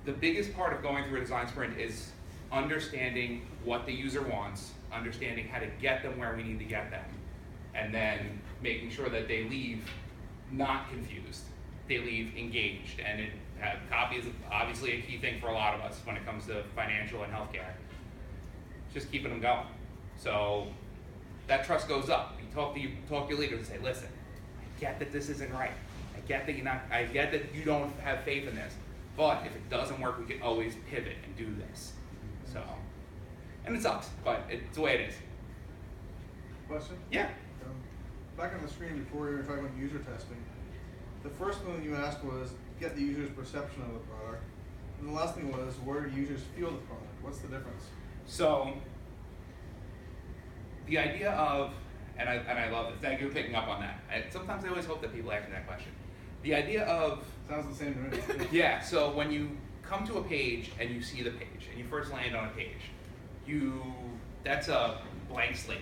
Speaker 5: The biggest part of going through a design sprint is understanding what the user wants, understanding how to get them where we need to get them, and then making sure that they leave not confused. They leave engaged, and copy is obviously a key thing for a lot of us when it comes to financial and healthcare. Just keeping them going. So that trust goes up. You talk to your leaders and say, listen, I get that this isn't right. I get that you don't have faith in this. But if it doesn't work, we can always pivot and do this. So, and it sucks, but it's the way it is.
Speaker 4: Question?
Speaker 5: Yeah.
Speaker 4: Back on the screen before you were talking about user testing, the first one you asked was get the user's perception of the product, and the last thing was where do users feel the product? What's the difference?
Speaker 5: So, the idea of, and I love it, thank you for picking up on that. Sometimes I always hope that people ask me that question. The idea of...
Speaker 4: Sounds the same to me.
Speaker 5: Yeah, so when you come to a page and you see the page, and you first land on a page, that's a blank slate.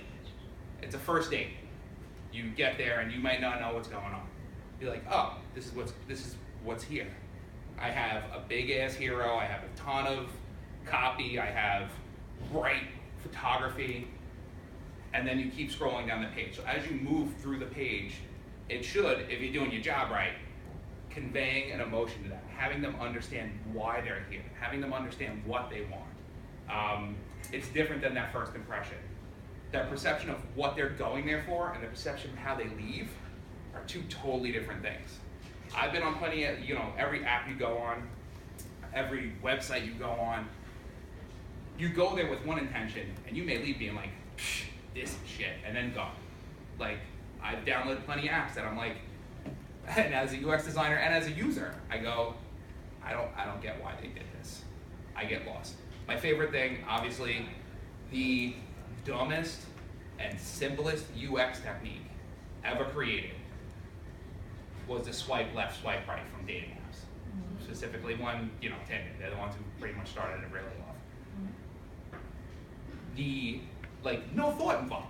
Speaker 5: It's a first date. You get there and you might not know what's going on. You're like, oh, this is what's here. I have a big ass hero, I have a ton of copy, I have bright photography, and then you keep scrolling down the page. So as you move through the page, it should, if you're doing your job right, conveying an emotion to them, having them understand why they're here, having them understand what they want. It's different than that first impression. That perception of what they're going there for and the perception of how they leave are two totally different things. I've been on plenty of, every app you go on, every website you go on, you go there with one intention and you may leave being like, this is shit, and then gone. Like, I've downloaded plenty of apps that I'm like, and as a UX designer and as a user, I go, I don't get why they did this. I get lost. My favorite thing, obviously, the dumbest and simplest UX technique ever created was the swipe left, swipe right from dating apps. Specifically one, Tinder. They're the ones who pretty much started it really off. No thought involved.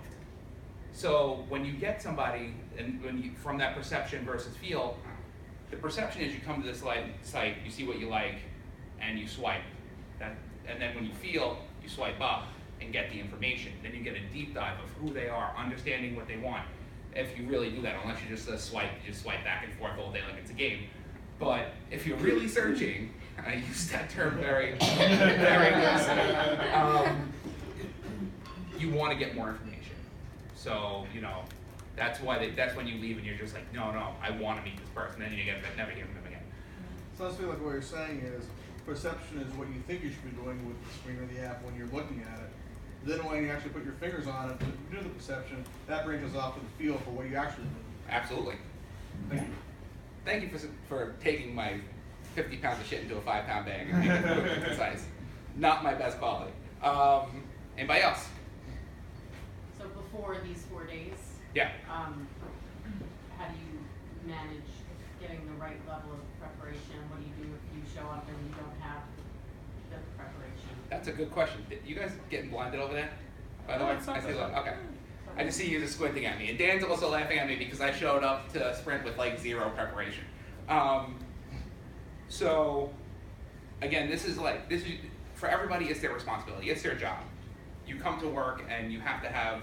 Speaker 5: So when you get somebody, and from that perception versus feel, the perception is you come to this site, you see what you like, and you swipe. And then when you feel, you swipe up and get the information. Then you get a deep dive of who they are, understanding what they want. If you really do that, unless you just swipe back and forth all day like it's a game. But if you're really searching, and I use that term very, very loosely, you want to get more information. So, that's when you leave and you're just like, no, I want to meet this person. Then you never hear from them again.
Speaker 4: Sounds like what you're saying is perception is what you think you should be doing with the screen or the app when you're looking at it. Then when you actually put your fingers on it and do the perception, that brings us off to the feel for what you actually do.
Speaker 5: Absolutely.
Speaker 4: Thank you.
Speaker 5: Thank you for taking my 50 pounds of shit into a 5-pound bag and making it concise. Not my best quality. Anybody else?
Speaker 8: for these 4 days,
Speaker 5: Yeah.
Speaker 8: how do you manage getting the right level of preparation? What do you do if you show up and you don't have the preparation?
Speaker 5: That's a good question. You guys getting blinded over there? By the way, I see. Okay. I just see you just squinting at me, and Dan's also laughing at me because I showed up to sprint with like 0 preparation. So, again, this is for everybody. It's their responsibility. It's their job. You come to work and you have to have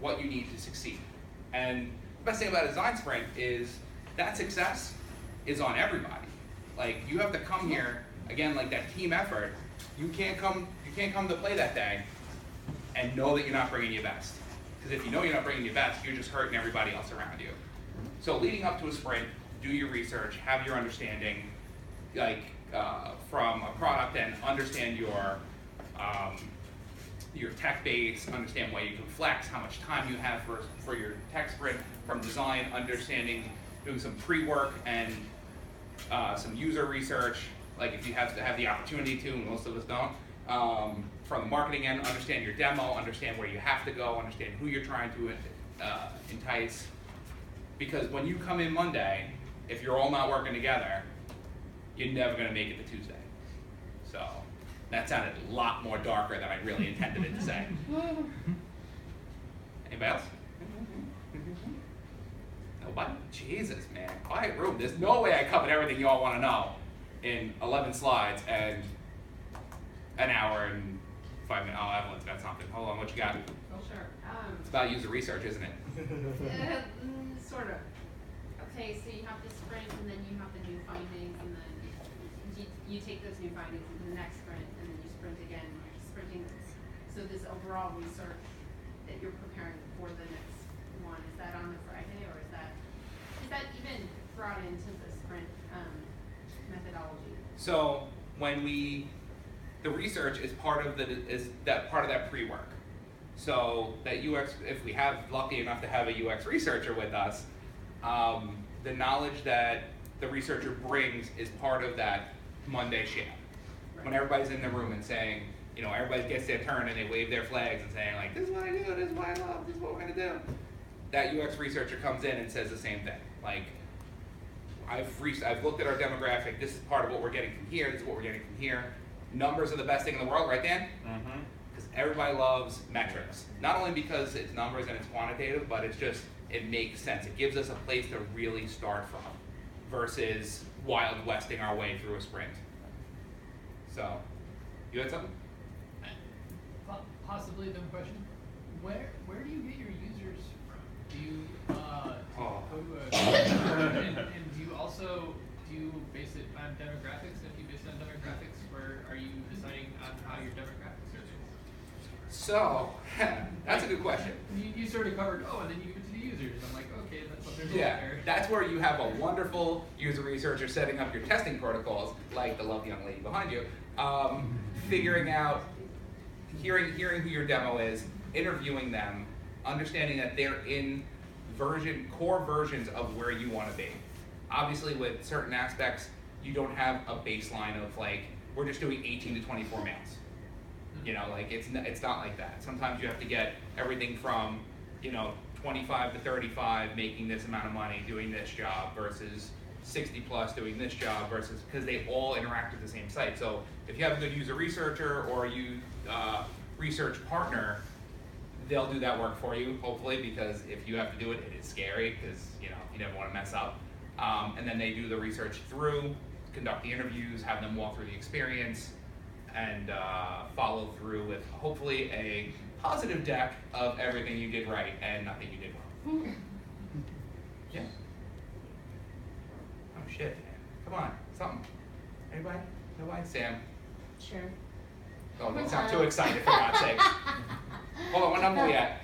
Speaker 5: what you need to succeed. And the best thing about a design sprint is that success is on everybody. Like, you have to come here again, like that team effort. You can't come to play that day and know that you're not bringing your best. Because if you know you're not bringing your best, you're just hurting everybody else around you. So leading up to a sprint, do your research, have your understanding, from a product, and understand your tech base, understand where you can flex, how much time you have for your tech sprint. From design, understanding, doing some pre-work and some user research, like if you have to have the opportunity to, and most of us don't. From the marketing end, understand your demo, understand where you have to go, understand who you're trying to entice. Because when you come in Monday, if you're all not working together, you're never going to make it to Tuesday. So that sounded a lot more darker than I really intended it to say. Anybody else? Nobody? Jesus, man. Quiet room. There's no way I covered everything you all want to know in 11 slides and an hour and 5 minutes. Oh, Evelyn's got something. Hold on, what you got?
Speaker 8: Oh, sure.
Speaker 5: It's about user research, isn't it?
Speaker 9: Sort of. Okay, so you have to sprint, and then you have to do findings, and then you take those new findings into the next sprint, and then you sprint again, sprinting. So this overall research that you're preparing for the next one, is that on the Friday, or is that even brought into the sprint methodology?
Speaker 5: So when the research is part of that pre-work. So that UX, if we have lucky enough to have a UX researcher with us, the knowledge that the researcher brings is part of that Monday shift. Right. When everybody's in the room and saying, everybody gets their turn and they wave their flags and saying like, this is what I do, this is what I love, this is what we're gonna do. That UX researcher comes in and says the same thing. Like, I've looked at our demographic, this is part of what we're getting from here, this is what we're getting from here. Numbers are the best thing in the world, right, Dan?
Speaker 7: Mm-hmm.
Speaker 5: Because everybody loves metrics. Not only because it's numbers and it's quantitative, but it makes sense. It gives us a place to really start from versus Wild Westing our way through a sprint. So, you had something?
Speaker 6: Possibly a dumb question. Where do you get your users from? Do you go to and do you also base it on demographics? If you base it on demographics, where are you deciding on how your demographics are?
Speaker 5: So, that's a good question.
Speaker 6: You sort of covered, and then you give it to the users. I'm like, okay, that's what they're doing there.
Speaker 5: That's where you have a wonderful user researcher setting up your testing protocols, like the lovely young lady behind you, figuring out, hearing who your demo is, interviewing them, understanding that they're in core versions of where you want to be. Obviously, with certain aspects, you don't have a baseline of like, we're just doing 18 to 24 males. It's not like that. Sometimes you have to get everything from, 25 to 35 making this amount of money doing this job versus 60 plus doing this job versus, because they all interact with the same site. So if you have a good user researcher or research partner, they'll do that work for you, hopefully, because if you have to do it, it is scary because you never want to mess up. And then they do the research through, conduct the interviews, have them walk through the experience, and follow through with hopefully a positive deck of everything you did right and nothing you did wrong. Yeah. Oh shit, man. Come on, something. Anybody? Nobody? Sam?
Speaker 2: Sure.
Speaker 5: Oh, don't sound too excited, for God's sake. Hold on, what number are we at?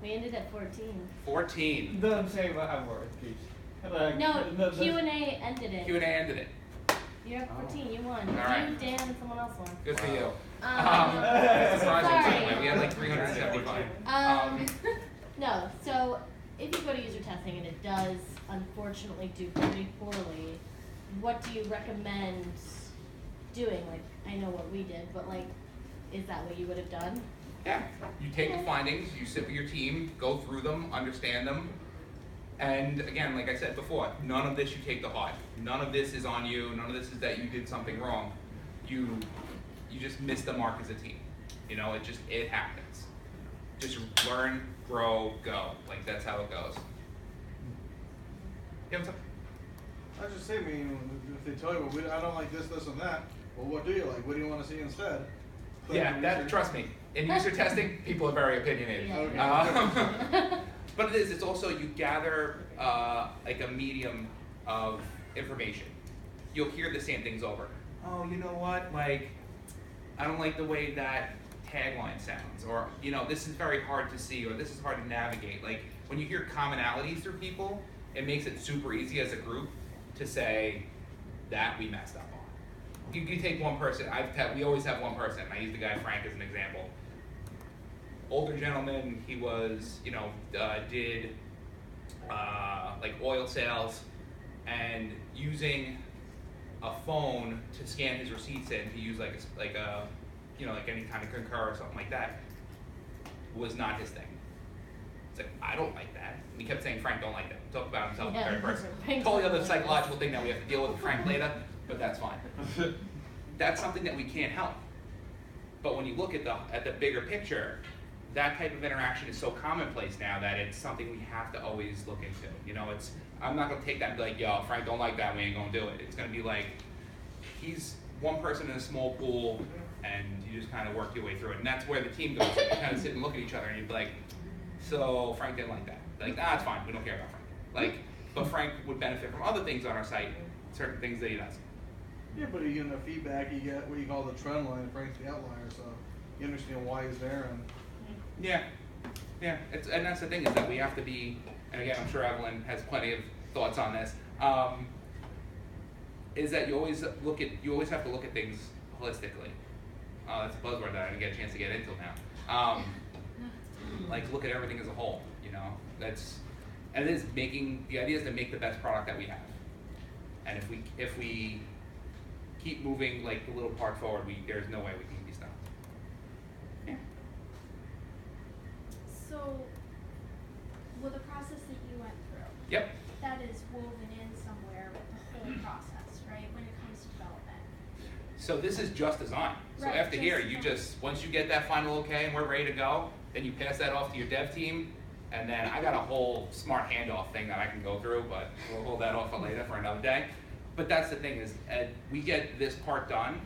Speaker 2: We ended at 14.
Speaker 5: 14.
Speaker 10: Don't say what I'm worth, please.
Speaker 2: No, Q&A ended it.
Speaker 5: Q&A ended it.
Speaker 2: You're at 14, you won.
Speaker 5: All right.
Speaker 2: You, Dan, and someone else won.
Speaker 5: Good for you.
Speaker 2: Sorry.
Speaker 5: We had like 375.
Speaker 2: No, so if you go to user testing and it does unfortunately do pretty poorly, what do you recommend doing? Like, I know what we did, but like, is that what you would have done?
Speaker 5: Yeah, you take the findings, you sit with your team, go through them, understand them, and again, like I said before, none of this you take to heart. None of this is on you, none of this is that you did something wrong. You just missed the mark as a team. You know, it happens. Just learn, grow, go. Like, that's how it goes. Yeah, what's up?
Speaker 4: I was just saying, I mean, if they tell you, well, I don't like this, this, and that, well, what do you like? What do you want to see instead?
Speaker 5: Yeah, trust me. In user testing, people are very opinionated.
Speaker 4: Okay.
Speaker 5: But it's also, you gather like a medium of information. You'll hear the same things over. Oh, you know what? Like, I don't like the way that tagline sounds, or, you know, this is very hard to see, or this is hard to navigate. Like, when you hear commonalities through people, it makes it super easy as a group to say that we messed up on. You take one person, we always have one person. I use the guy Frank as an example. Older gentleman, he was, you know, did like oil sales, and using a phone to scan his receipts in, to use like a you know, like any kind of Concur or something like that, was not his thing. It's like, I don't like that. And he kept saying Frank don't like that. Talk about himself in third person. Totally other psychological thing that we have to deal with Frank later, but that's fine. That's something that we can't help. But when you look at the bigger picture, that type of interaction is so commonplace now that it's something we have to always look into. You know, I'm not gonna take that and be like, yo, Frank don't like that, we ain't gonna do it. It's gonna be like, he's one person in a small pool, and you just kind of work your way through it. And that's where the team goes. You kind of sit and look at each other, and you'd be like, so Frank didn't like that. Like, nah, it's fine, we don't care about Frank. Like, but Frank would benefit from other things on our site, certain things that he does.
Speaker 4: Yeah, but you get the feedback, you get what you call the trend line, Frank's the outlier, so you understand why he's there. And
Speaker 5: yeah, and that's the thing, is that we have to be, and again, I'm sure Evelyn has plenty of thoughts on this, is that you always have to look at things holistically. That's a buzzword that I didn't get a chance to get into now. Like, look at everything as a whole, you know. The idea is to make the best product that we have. And if we keep moving like the little part forward, there's no way we can be stopped. Yeah.
Speaker 11: So, with the process that you went through,
Speaker 5: Yep.
Speaker 11: that is woven in somewhere with the whole process, right? When it comes to development.
Speaker 5: So this is just design. So
Speaker 11: Right,
Speaker 5: after
Speaker 11: just
Speaker 5: here,
Speaker 11: design.
Speaker 5: once you get that final okay and we're ready to go, then you pass that off to your dev team, and then I got a whole smart handoff thing that I can go through, but we'll hold that off for later for another day. But that's the thing, is we get this part done,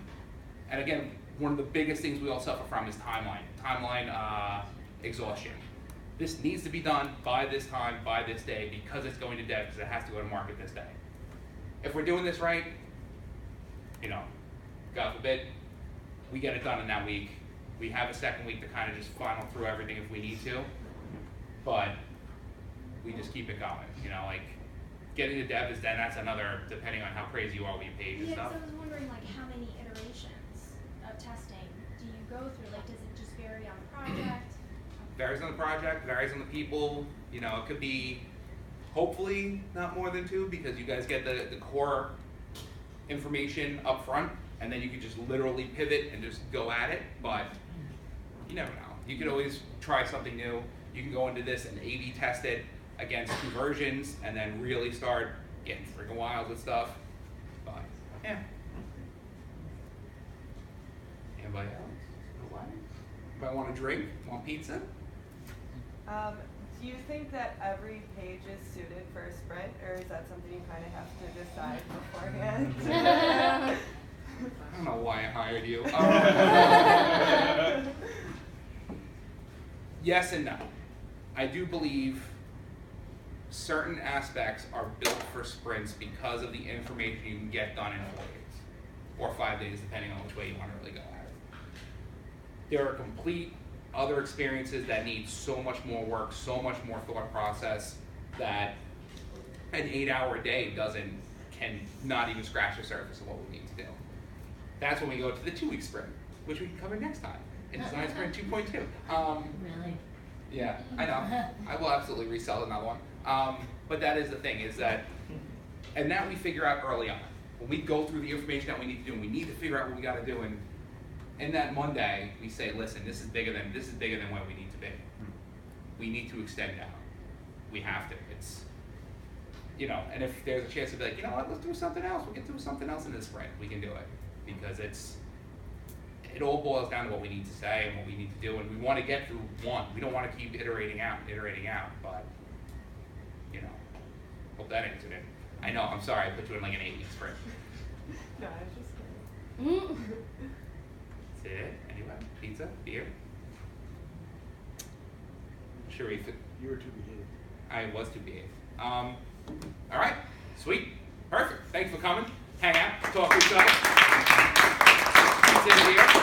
Speaker 5: and again, one of the biggest things we all suffer from is timeline exhaustion. This needs to be done by this time, by this day, because it's going to dev, because it has to go to market this day. If we're doing this right, you know, God forbid, we get it done in that week. We have a second week to kind of just final through everything if we need to, but we just keep it going, you know, like, getting to dev that's another, depending on how crazy you are with your page and
Speaker 11: Yeah,
Speaker 5: stuff.
Speaker 11: because I was wondering, like, how many iterations of testing do you go through? Like, does it just vary on the project?
Speaker 5: Varies on the project, varies on the people, you know, it could be, hopefully, not more than 2, because you guys get the core information up front, and then you can just literally pivot and just go at it, but you never know. You could always try something new. You can go into this and A/B test it against 2 versions, and then really start getting freaking wild with stuff. But yeah. Anybody else? Anybody want a drink? Want pizza?
Speaker 12: Do you think that every page is suited for a sprint, or is that something you kind of have to decide beforehand?
Speaker 5: I don't know why I hired you. Yes and no. I do believe certain aspects are built for sprints because of the information you can get done in 4 days, or 5 days, depending on which way you want to really go at it. There are complete other experiences that need so much more work, so much more thought process, that an 8-hour day can not even scratch the surface of what we need to do. That's when we go to the 2-week sprint, which we can cover next time in Design Sprint 2.2.
Speaker 2: Really?
Speaker 5: Yeah, I know. I will absolutely resell another one. But that is the thing, is that, and that we figure out early on. When we go through the information that we need to do, and we need to figure out what we got to do, and in that Monday, we say, listen, this is bigger than where we need to be. We need to extend out. We have to. It's, you know, and if there's a chance to be like, you know what, let's do something else. We can do something else in this sprint. We can do it because it all boils down to what we need to say and what we need to do, and we want to get through one. We don't want to keep iterating out, but, you know, hope that answered it. I know, I'm sorry, I put you in like an 8-week sprint.
Speaker 12: No, I was just kidding.
Speaker 5: That's it? Anyone? Pizza? Beer? Sharif?
Speaker 4: You were too behaved.
Speaker 5: I was too behaved. All right, sweet, perfect. Thanks for coming. Hang out, talk to each other. Pizza here.